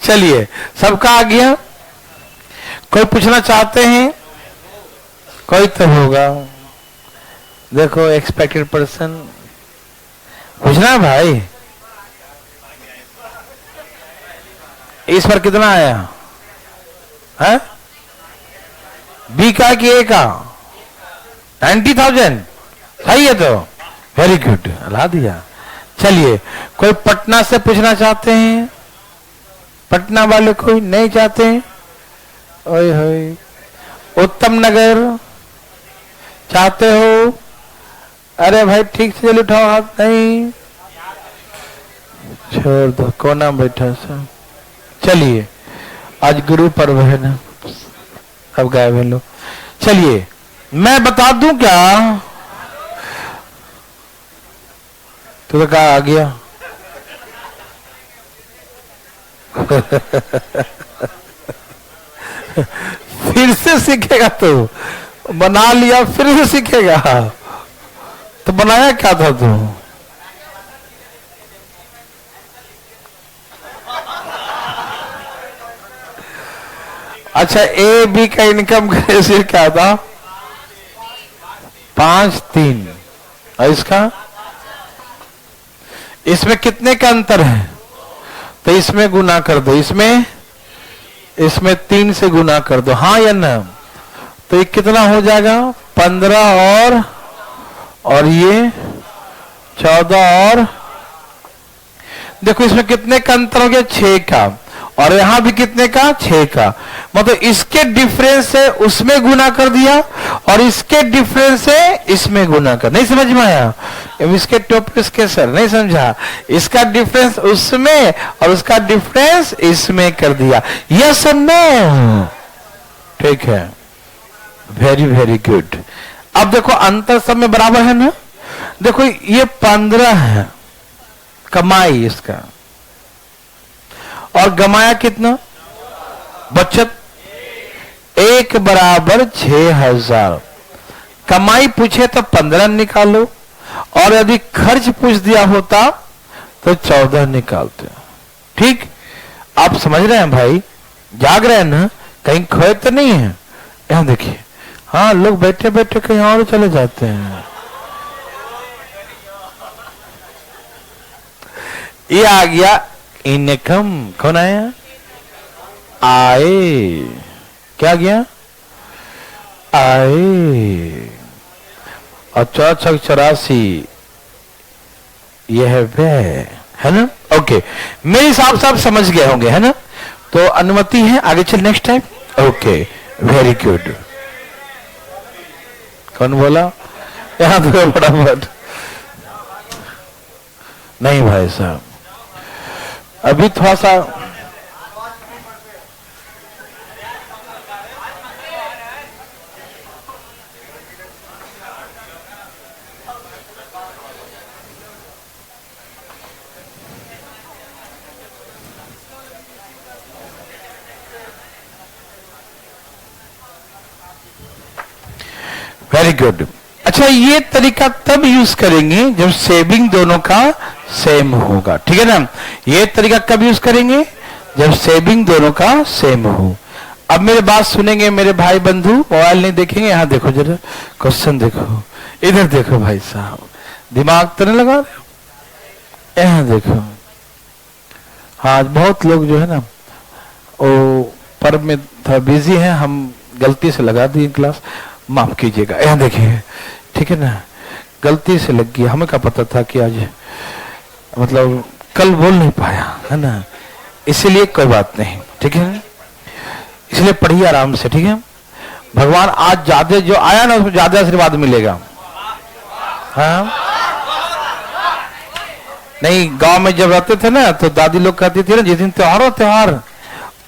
चलिए सबका आ गया। कोई पूछना चाहते हैं? कोई तो होगा। देखो एक्सपेक्टेड पर्सन पूछना है भाई, इस पर कितना आया है? बी का कि ए का? 90,000 सही है, तो वेरी गुड, ला दिया। चलिए, कोई पटना से पूछना चाहते हैं? पटना वाले कोई नहीं चाहते हैं? ओए होए। उत्तम नगर चाहते हो? अरे भाई ठीक से चल उठाओ हाथ। नहीं, छोड़ दो, कोना बैठा सा। चलिए, आज गुरु पर्व है ना, अब गायब है लोग। चलिए, मैं बता दूं क्या? तो कहा आ गया। फिर से सीखेगा तो बना लिया, फिर से सीखेगा तो बनाया क्या था तू? अच्छा, ए बी का इनकम रेशियो क्या था? 5-3। और इसका, इसमें कितने का अंतर है? तो इसमें गुना कर दो, इसमें 3 से गुना कर दो, हाँ या ना? तो ये कितना हो जाएगा? 15 और ये 14 और देखो इसमें कितने का अंतर हो गया? 6 का। और यहां भी कितने का? 6 का। मतलब इसके डिफरेंस से उसमें गुना कर दिया और इसके डिफरेंस से इसमें गुना कर। नहीं समझ में आया? इसके टॉप इसके सर नहीं समझा? इसका डिफरेंस उसमें और उसका डिफरेंस इसमें कर दिया। यस और नो? ठीक है, वेरी वेरी गुड। अब देखो अंतर सब में बराबर है ना? देखो ये 15 है कमाई इसका, और गमाया कितना? बचत 1 बराबर 6000। कमाई पूछे तो 15 निकालो, और यदि खर्च पूछ दिया होता तो 14 निकालते। ठीक, आप समझ रहे हैं भाई? जाग रहे हैं ना? कहीं खोए तो नहीं है? यहां देखिए, हाँ लोग बैठे बैठे कहीं और चले जाते हैं। ये आ गया इनकम। कौन आया? आए। क्या गया? आए। और 484 यह है व्यय, है ना? ओके, मेरे हिसाब से आप समझ गए होंगे, है ना? तो अनुमति है आगे चल next time. Okay, very good. कौन बोला? यहां तो फटाफट। नहीं भाई साहब, अभी थोड़ा सा वेरी गुड। अच्छा, ये तरीका तब यूज करेंगे जब सेविंग दोनों का सेम होगा, ठीक है ना? ये तरीका कब यूज करेंगे? जब सेविंग दोनों का सेम हो। अब मेरे बात सुनेंगे मेरे भाई बंधु, मोबाइल नहीं देखेंगे। यहां देखो जरा, क्वेश्चन देखो, इधर देखो भाई साहब, दिमाग तो नहीं लगा रहे? यहां देखो। हाँ, बहुत लोग जो है ना वो पर्व में थोड़ा बिजी है, हम गलती से लगा दिए क्लास, माफ कीजिएगा। यहां देखिए, ठीक है ना? गलती से लग गया, हमें क्या पता था कि आज मतलब कल बोल नहीं पाया, है ना? इसीलिए कोई बात नहीं, ठीक है? इसलिए पढ़िए आराम से, ठीक है? भगवान आज ज्यादा जो आया ना उसको ज्यादा आशीर्वाद मिलेगा। हाँ, नहीं, गांव में जब रहते थे ना तो दादी लोग कहती थी ना, जिस दिन त्योहार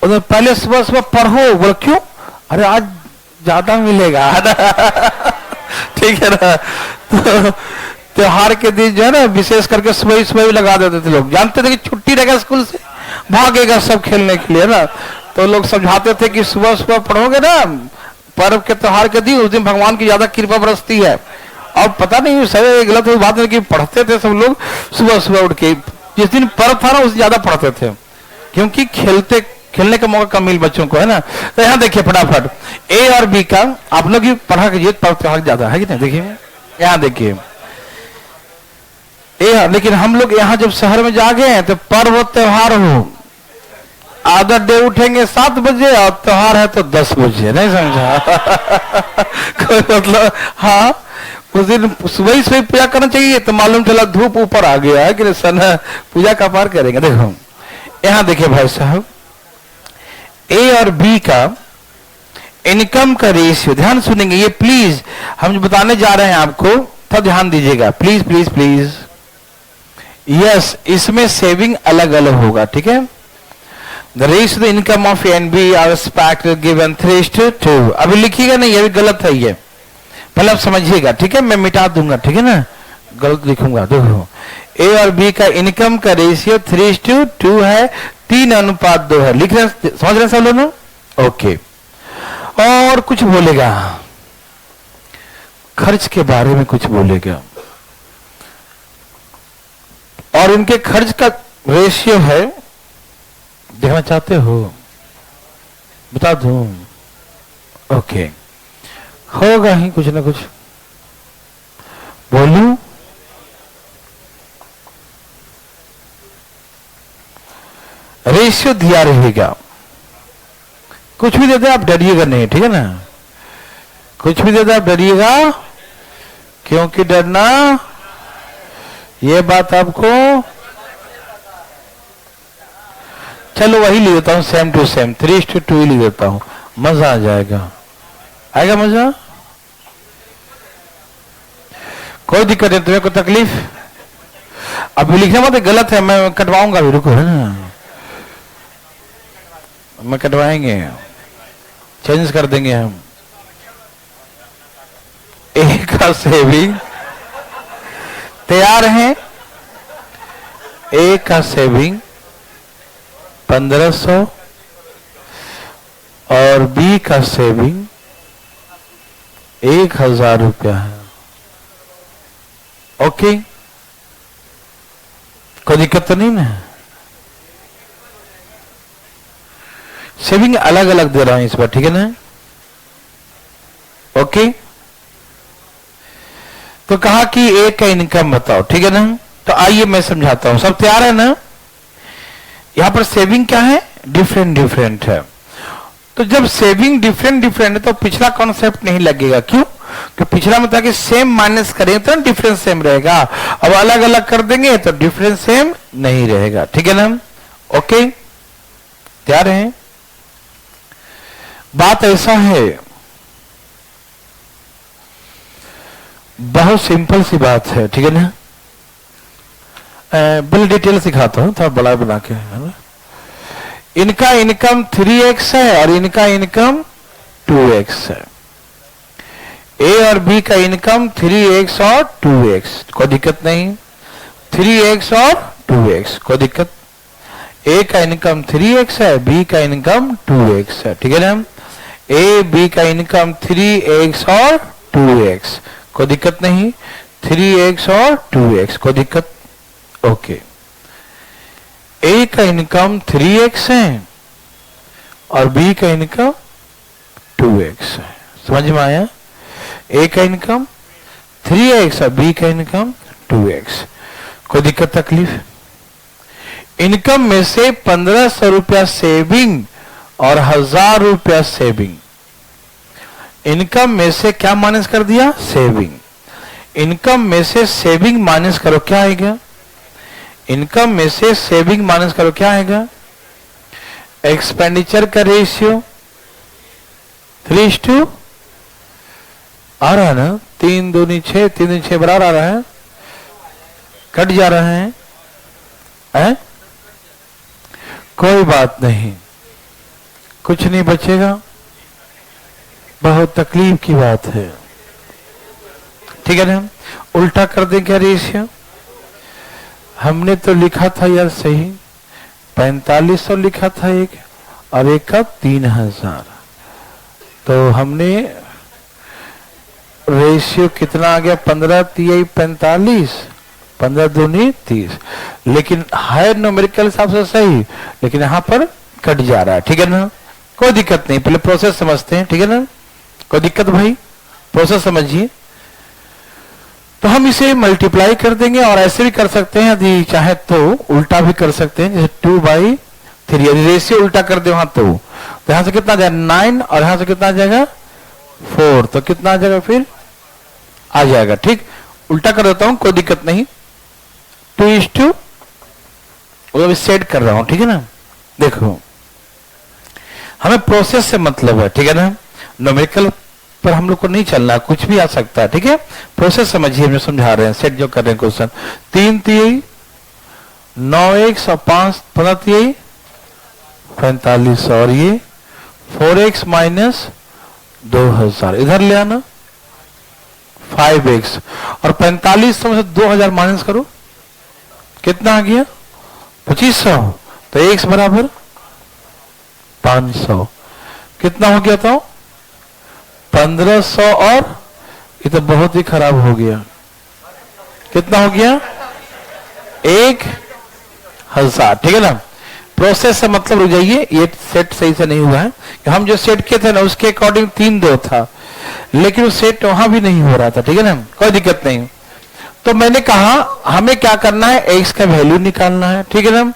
उधर पहले सुबह सुबह पढ़ो। बोलो क्यों? अरे आज ज्यादा मिलेगा। ठीक है ना? तो त्योहार के दिन जो है ना विशेष करके सुबह सुबह भी लगा देते थे लोग। जानते थे कि छुट्टी रहेगा स्कूल से, भागेगा सब खेलने के लिए ना। तो लोग समझाते थे कि सुबह सुबह पढ़ोगे ना पर्व के त्योहार के दिन, उस दिन भगवान की ज्यादा कृपा बरसती है। और पता नहीं सही गलत बात है कि पढ़ते थे सब लोग सुबह सुबह उठ के। जिस दिन पर्व था ना उस दिन ज्यादा पढ़ते थे, क्योंकि खेलने का मौका कम मिल बच्चों को, है ना? तो यहाँ देखिए फटाफट ए और बी का आप लोग ही पढ़ा कीजिए, पर्व त्योहार ज्यादा है कि नहीं? देखिए यहाँ देखिए ए, लेकिन हम लोग यहाँ जब शहर में जा गए हैं तो पर्व त्योहार हो, आदत डे उठेंगे 7 बजे और त्योहार है तो 10 बजे, नहीं समझा? कोई मतलब, हाँ उस दिन सुबह ही सुबह पूजा करना चाहिए, तो मालूम चला धूप ऊपर आ गया है कि सन पूजा का पार करेंगे। देखो यहां देखिए भाई साहब, ए और बी का इनकम का रेशियो, ध्यान सुनेंगे ये प्लीज, हम जो बताने जा रहे हैं आपको तो ध्यान दीजिएगा प्लीज प्लीज प्लीज। यस, इसमें सेविंग अलग अलग होगा, ठीक है। The ratio the income of A and B are respectively given 3:2। अभी लिखिएगा नहीं, ये भी गलत है, ये पहले आप समझिएगा, ठीक है। मैं मिटा दूंगा, ठीक है ना, गलत लिखूंगा। देखो ए और बी का इनकम का रेशियो 3:2 है, 3:2 है। लिख रहे, समझ रहे सब लोग? ओके। और कुछ बोलेगा, खर्च के बारे में कुछ बोलेगा, और इनके खर्च का रेशियो है, देखना चाहते हो? बता दूं? ओके, होगा ही कुछ ना कुछ, बोलूं? रेशियो दिया रहेगा, कुछ भी देते आप डरिएगा नहीं, ठीक है ना, कुछ भी देते आप डरिएगा, क्योंकि डरना ये बात आपको, चलो वही लिख देता हूं, सेम टू सेम 3:2 ही लिख देता हूं, मजा आ जाएगा, आएगा मजा, कोई दिक्कत नहीं, तुम्हें कोई तकलीफ? अभी लिखने मत, गलत है, मैं कटवाऊंगा अभी, रुको, है ना, मैं कटवाएंगे, चेंज कर देंगे हम। ए का सेविंग तैयार है, ए का सेविंग 1500 और बी का सेविंग 1000 रुपया है। ओके, कोई दिक्कत तो नहीं ना? सेविंग अलग अलग दे रहा हूं इस बार, ठीक है ना? ओके, तो कहा कि एक का इनकम बताओ, ठीक है ना? तो आइए मैं समझाता हूं, सब तैयार है ना? यहां पर सेविंग क्या है? डिफरेंट डिफरेंट है। तो जब सेविंग डिफरेंट डिफरेंट है तो पिछला कॉन्सेप्ट नहीं लगेगा, क्यों? कि पिछला में था कि सेम माइनस करें तो डिफरेंस सेम रहेगा, अब अलग अलग कर देंगे तो डिफरेंस सेम नहीं रहेगा, ठीक है ना? ओके, तैयार है? बात ऐसा है, बहुत सिंपल सी बात है, ठीक है ना? बिल डिटेल सिखाता हूं, थोड़ा बड़ा बना के, है ना? इनका इनकम 3x है और इनका इनकम 2x है। ए और बी का इनकम 3x और 2x, कोई दिक्कत नहीं। 3x और 2x, कोई दिक्कत। ए का इनकम 3x है, बी का इनकम 2x है, ठीक है ना? ए बी का इनकम 3x और 2x, कोई दिक्कत नहीं। 3x और 2x, कोई दिक्कत। ओके, ए का इनकम 3x है और बी का इनकम 2x है, समझ में आया? ए का इनकम 3x और बी का इनकम 2x, कोई दिक्कत तकलीफ? इनकम में से 1500 रुपया सेविंग और 1000 रुपया सेविंग, इनकम में से क्या माइनस कर दिया? सेविंग। इनकम में से सेविंग माइनस करो, क्या आएगा? इनकम में से सेविंग माइनस करो, क्या आएगा? एक्सपेंडिचर का रेशियो 3:2 आ रहा है ना? 3 दूनी 6, 3 दूनी 6 बराबर आ रहा है, कट जा रहा है? कोई बात नहीं, कुछ नहीं बचेगा, बहुत तकलीफ की बात है, ठीक है ना? उल्टा कर दें क्या रेशियो? हमने तो लिखा था यार सही, 4500 लिखा था एक, और एक का 3000, तो हमने रेशियो कितना आ गया? 15 3 45, 15 दूनी 30, लेकिन हायर न्यूमेरिकल हिसाब से सही, लेकिन यहां पर कट जा रहा है, ठीक है ना? कोई दिक्कत नहीं, पहले प्रोसेस समझते हैं, ठीक है ना? कोई दिक्कत भाई? प्रोसेस समझिए। तो हम इसे मल्टीप्लाई कर देंगे, और ऐसे भी कर सकते हैं, यदि चाहे तो उल्टा भी कर सकते हैं, जैसे 2/3 3। यदि रेशियो उल्टा कर दे वहां तो यहां से कितना जाएगा 9 और यहां से कितना आ जाएगा 4, तो कितना आ जाएगा फिर आ जाएगा। ठीक, उल्टा कर देता हूं, कोई दिक्कत नहीं। 2:2 वो सेट कर रहा हूं, ठीक है ना। देखो हमें प्रोसेस से मतलब है, ठीक है ना, न्यूमेरिकल पर हम लोग को नहीं चलना, कुछ भी आ सकता है, ठीक है। प्रोसेस समझिए, हम समझा रहे हैं, सेट जो कर रहे हैं क्वेश्चन। 3 3 9x और 5 15 3 45 और ये 4x माइनस 2000 इधर ले आना 5x और 45 में से 2000 माइनस करो, कितना आ गया 2500। तो x बराबर 500, कितना हो गया था 1500 और ये तो बहुत ही खराब हो गया, कितना हो गया 1000, ठीक है ना। प्रोसेस से मतलब रुक जाइए, ये सेट सही से नहीं हुआ है कि हम जो सेट किए थे ना उसके अकॉर्डिंग 3 2 था, लेकिन वो सेट वहां भी नहीं हो रहा था, ठीक है ना, कोई दिक्कत नहीं। तो मैंने कहा हमें क्या करना है, x का वैल्यू निकालना है, ठीक है ना।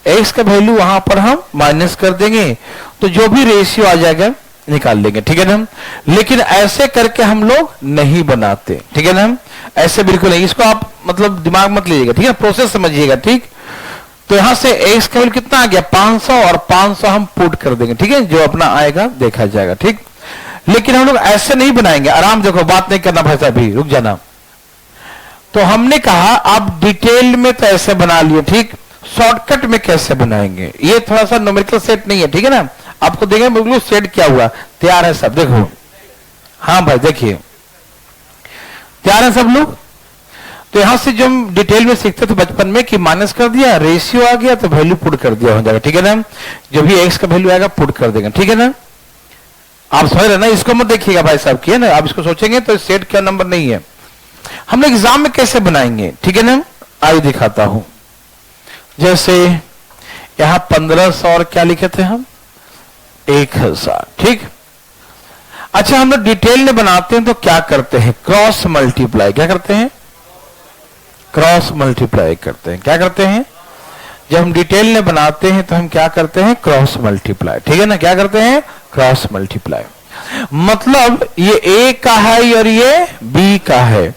x का वैल्यू वहां पर हम माइनस कर देंगे तो जो भी रेशियो आ जाएगा निकाल लेंगे, ठीक है ना। लेकिन ऐसे करके हम लोग नहीं बनाते, ठीक है ना, ऐसे बिल्कुल नहीं। इसको आप मतलब दिमाग मत लीजिएगा, ठीक है, प्रोसेस समझिएगा, ठीक। तो यहां से x का वैल्यू कितना आ गया 500 और 500 हम पुट कर देंगे, ठीक है, जो अपना आएगा देखा जाएगा, ठीक। लेकिन हम लोग ऐसे नहीं बनाएंगे, आराम देखो, बात नहीं करना भाई साहब, भी रुक जाना। तो हमने कहा आप डिटेल में तो ऐसे बना लिए, ठीक, शॉर्टकट में कैसे बनाएंगे, ये थोड़ा सा न्यूमेरिकल सेट नहीं है, ठीक है ना। आपको देखेंगे बिल्कुल सेट क्या हुआ, तैयार है सब, देखो। हाँ भाई देखिए तैयार है सब लोग। तो यहां से जो हम डिटेल में सीखते थे बचपन में कि माइनस कर दिया, रेशियो आ गया तो वैल्यू पुट कर दिया हो जाएगा, ठीक है ना। जो भी एक्स का वैल्यू आएगा पुट कर देंगे, ठीक है ना। आप समझ रहे ना, इसको मत देखिएगा भाई साहब की, है ना। आप इसको सोचेंगे तो सेट क्या नंबर नहीं है। हम लोग एग्जाम में कैसे बनाएंगे, ठीक है ना, आइए दिखाता हूं। जैसे यहां 1500 और क्या लिखे थे हम 1000, ठीक। अच्छा हम लोग डिटेल में बनाते हैं तो क्या करते हैं, क्रॉस मल्टीप्लाई, क्या करते हैं, क्रॉस मल्टीप्लाई करते हैं। क्या करते हैं, जब हम डिटेल में बनाते हैं तो हम क्या करते हैं, क्रॉस मल्टीप्लाई, ठीक है ना। क्या करते हैं, क्रॉस मल्टीप्लाई। मतलब ये a का है और ये b का है,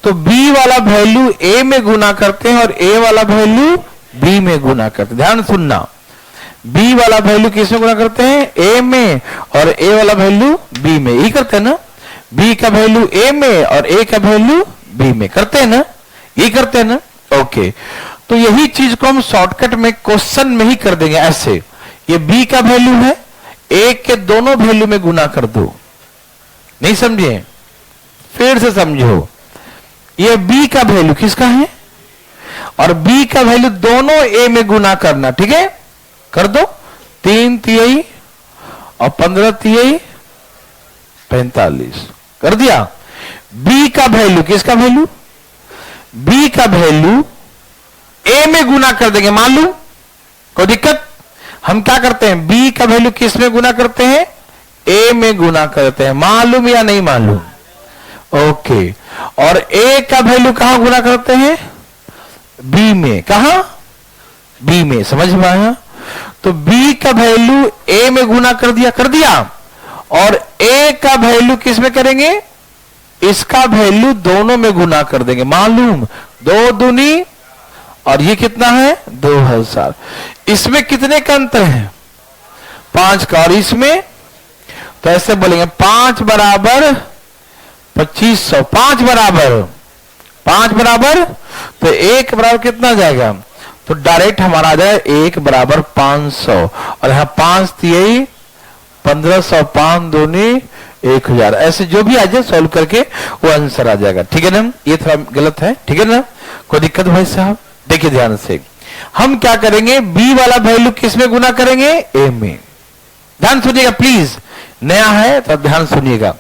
तो b वाला वैल्यू a में गुना करते हैं और a वाला वैल्यू b में गुना करते हैं। ध्यान सुनना, b वाला वैल्यू किस में गुना करते हैं, a में, और a वाला वैल्यू b में, ये करते हैं ना। b का वैल्यू a में और a का वैल्यू b में, करते हैं ना, ये करते हैं ना। ओके, तो यही चीज को हम शॉर्टकट में क्वेश्चन में ही कर देंगे ऐसे। ये b का वैल्यू है, a के दोनों वैल्यू में गुना कर दो। नहीं समझे, फिर से समझो, ये b का वैल्यू किसका है और b का वैल्यू दोनों a में गुना करना, ठीक है, कर दो। 3 3 और 15 3 45 कर दिया। b का वैल्यू किसका वैल्यू, b का वैल्यू a में गुना कर देंगे, मालूम, कोई दिक्कत। हम क्या करते हैं, b का वैल्यू किस में गुना करते हैं, a में गुना करते हैं, मालूम या नहीं मालूम। ओके, और a का वैल्यू कहां गुना करते हैं, b में, कहां, b में, समझ में आया। तो b का वैल्यू a में गुना कर दिया, और a का वैल्यू किस में करेंगे, इसका वैल्यू दोनों में गुना कर देंगे, मालूम, 2 दूनी और ये कितना है 2000। इसमें कितने का अंतर है, 5 का, और इसमें तो ऐसे बोलेंगे 5 बराबर 2500, 5 बराबर तो 1 बराबर कितना जाएगा, तो डायरेक्ट हमारा आ जाए 1 बराबर 500, और यहां 5 3 1500, 5 दूनी 1000, ऐसे जो भी आ जाए सॉल्व करके वो आंसर आ जाएगा, ठीक है ना। ये थोड़ा गलत है, ठीक है ना, कोई दिक्कत भाई साहब। देखिए ध्यान से, हम क्या करेंगे, b वाला वैल्यू किस में गुना करेंगे, a में। ध्यान सुनिएगा प्लीज, नया है तो ध्यान सुनिएगा।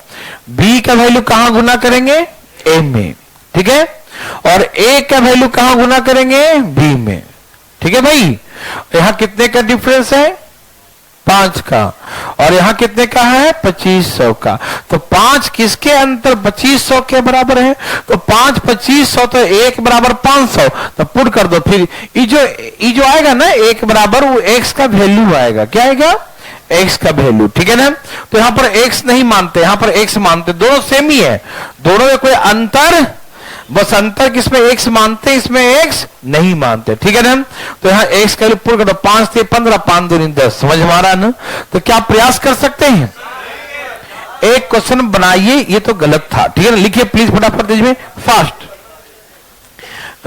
b का वैल्यू कहां गुना करेंगे, a में, ठीक है, और a का वैल्यू कहां गुना करेंगे, b में, ठीक है भाई। यहां कितने का डिफरेंस है, 5 का, और यहाँ कितने का है 2500 का। तो 5 किसके अंतर 2500 के बराबर है, तो 5 2500 तो 1 बराबर 500, तो पुट कर दो। फिर ये जो आएगा ना 1 बराबर, वो x का वैल्यू आएगा। क्या आएगा x का वैल्यू, ठीक है ना। तो यहां पर x नहीं मानते, यहां पर x मानते, दोनों सेम ही है, दोनों में कोई अंतर, बस अंतर किसमें x मानते, इसमें x नहीं मानते, ठीक है ना। तो यहां x का पुट करो, 5 से 15, 5 दूनी 10, समझ में आ रहा है ना। तो क्या प्रयास कर सकते हैं, एक क्वेश्चन बनाइए, ये तो गलत था, ठीक है ना। लिखिए प्लीज फटाफट दीजिए fast.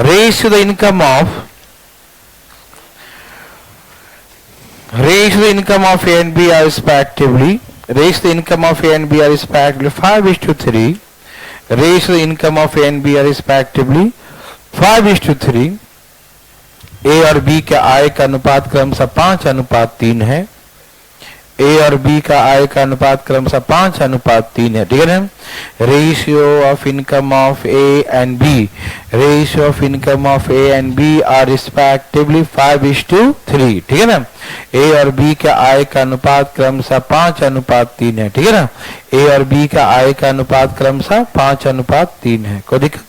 Ratio the income of A and B are respectively, raise the income of A and B are respectively 5:3. Raise the income of A and B are respectively 5:3. A और B के आय का अनुपात क्रमशः 5:3 है। ए और B का आय का अनुपात क्रमशः 5:3 है, ठीक है ना। Ratio of income of A and B, ratio of income of A and B are respectively 5:3, ठीक है ना। ए और बी का आय का अनुपात क्रमशः 5:3 है, ठीक है ना। ए और बी का आय का अनुपात क्रमशः 5:3 है, कोई दिक्कत।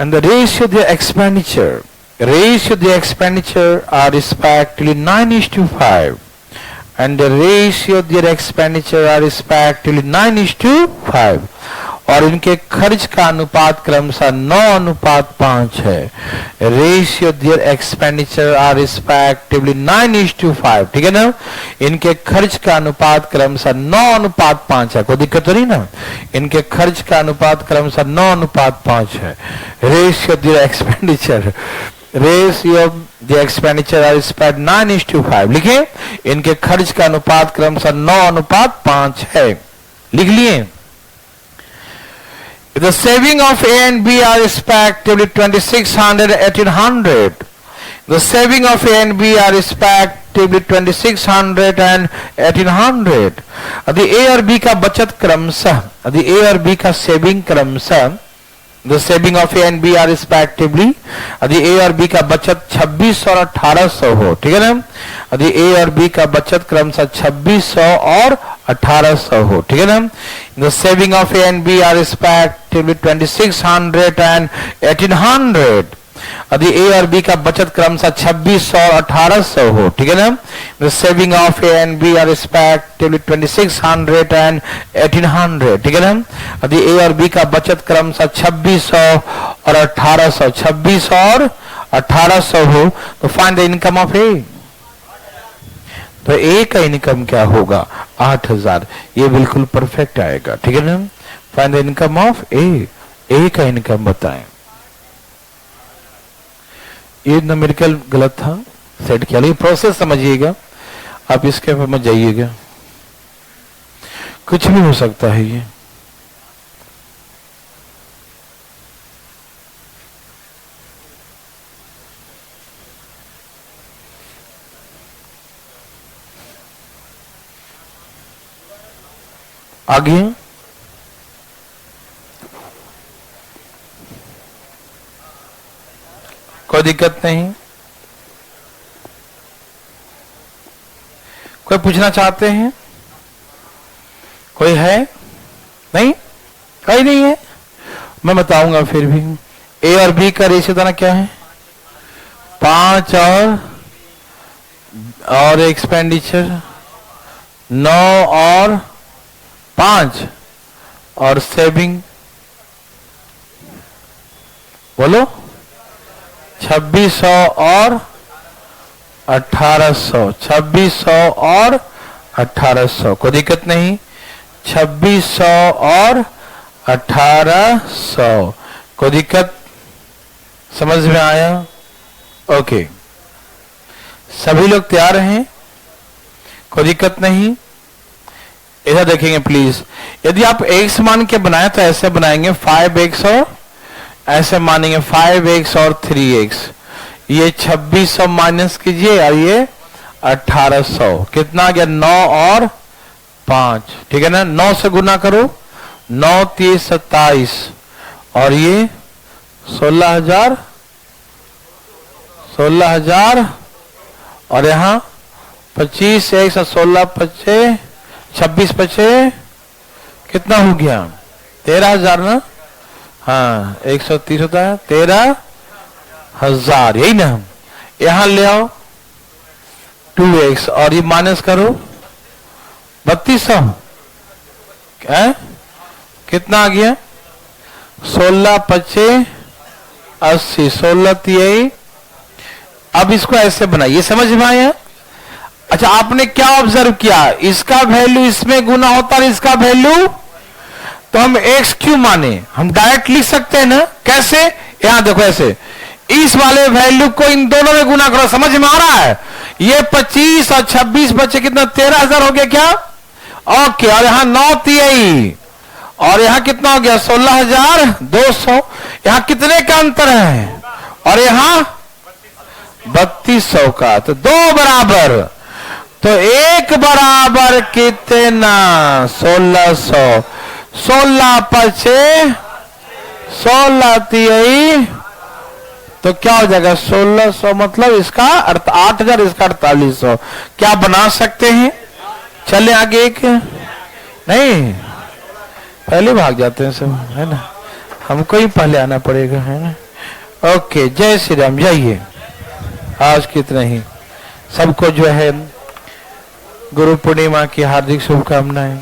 And the ratio the expenditure, ratio the expenditure are respectively 9:5 and the ratio their expenditure are respectively 9:5 और इनके खर्च का अनुपात क्रमशः 9:5 है। Ratio their expenditure are respectively 9:5, ठीक है ना। इनके खर्च का अनुपात क्रमशः 9:5 है, कोई दिक्कत तो नहीं ना। इनके खर्च का अनुपात क्रमशः 9:5 है। Ratio their expenditure, ratio of the expenditure are respect 9:5, लिखे। इनके खर्च का अनुपात क्रमशः 9:5 है, लिख लिए। The saving of A and B are respectively 2600 and 1800. The saving of A and B are respectively 2600 and 1800. यदि A और B का बचत क्रमशः, यदि A और B का सेविंग क्रमशः, The saving of A and B are respectively, यदि A और B का बचत 2600 और 1800 हो, ठीक है ना। यदि A और B का बचत क्रमशः 2600 और 1800 हो, ठीक है ना। The saving of A and B are respectively 2600 and 1800. यदि A और B का बचत क्रमशः 2600 और 1800 हो, ठीक है ना। The saving of A and B are respectively 2600 and 1800, ठीक है ना। यदि A और B का बचत क्रमशः 2600 और 1800, 2600 और 1800 हो, तो find the income of A। तो A का इनकम क्या होगा 8000, ये बिल्कुल परफेक्ट आएगा, ठीक है ना। Find the income of A का इनकम बताएं। ये न्यूमेरिकल गलत था, सेट किया, लेकिन प्रोसेस समझिएगा, आप इसके ऊपर मत जाइएगा, कुछ भी हो सकता है ये। आगे कोई दिक्कत नहीं, कोई पूछना चाहते हैं, कोई है नहीं, कोई नहीं है, मैं बताऊंगा फिर भी। ए और बी का रेशियो दाना क्या है 5 और एक्सपेंडिचर 9 और 5 और सेविंग बोलो 2600 और 1800, 2600 और 1800, कोई दिक्कत नहीं। 2600 और 1800, कोई दिक्कत, समझ में आया? ओके, सभी लोग तैयार हैं, कोई दिक्कत नहीं। इधर देखेंगे प्लीज, यदि आप x मान के बनाए तो ऐसे बनाएंगे 5x और ऐसे मानेंगे 5x और 3x, ये 2600 माइनस कीजिए और ये 1800, कितना आ गया 9 और 5, ठीक है ना। 9 से गुना करो, 9 30 27 और ये 16000 और यहां 25 1 16 25 26 25 कितना हो गया? 13,000 ना? हाँ 130 होता है 13,000, यही ना? यहां ले आओ 2x और ये माइनस करो 3200 कितना आ गया? 16 25 80 16 3। अब इसको ऐसे बनाइए, समझ में आया? अच्छा आपने क्या ऑब्जर्व किया? इसका वैल्यू इसमें गुना होता है, इसका वैल्यू, तो हम x क्यों माने? हम डायरेक्ट लिख सकते हैं ना? कैसे? यहां देखो ऐसे, इस वाले वैल्यू को इन दोनों में गुना करो, समझ में आ रहा है? ये 25 और 26 बच्चे कितना? 13,000 हो गया क्या? ओके, और यहां 9 3 और यहां कितना हो गया? 16,200। यहां कितने का अंतर है? और यहां 3200 का, तो 2 बराबर, तो 1 बराबर कितना? 1600। 16 25 16 3, तो क्या हो जाएगा? 1600 मतलब इसका 8,000, इसका 4800। क्या बना सकते हैं? चले आगे। एक नहीं, पहले भाग जाते हैं सब, है ना? हमको ही पहले आना पड़ेगा, है ना? ओके, जय श्री राम। जाइए, आज कितना ही सबको जो है गुरु पूर्णिमा की हार्दिक शुभकामनाएं।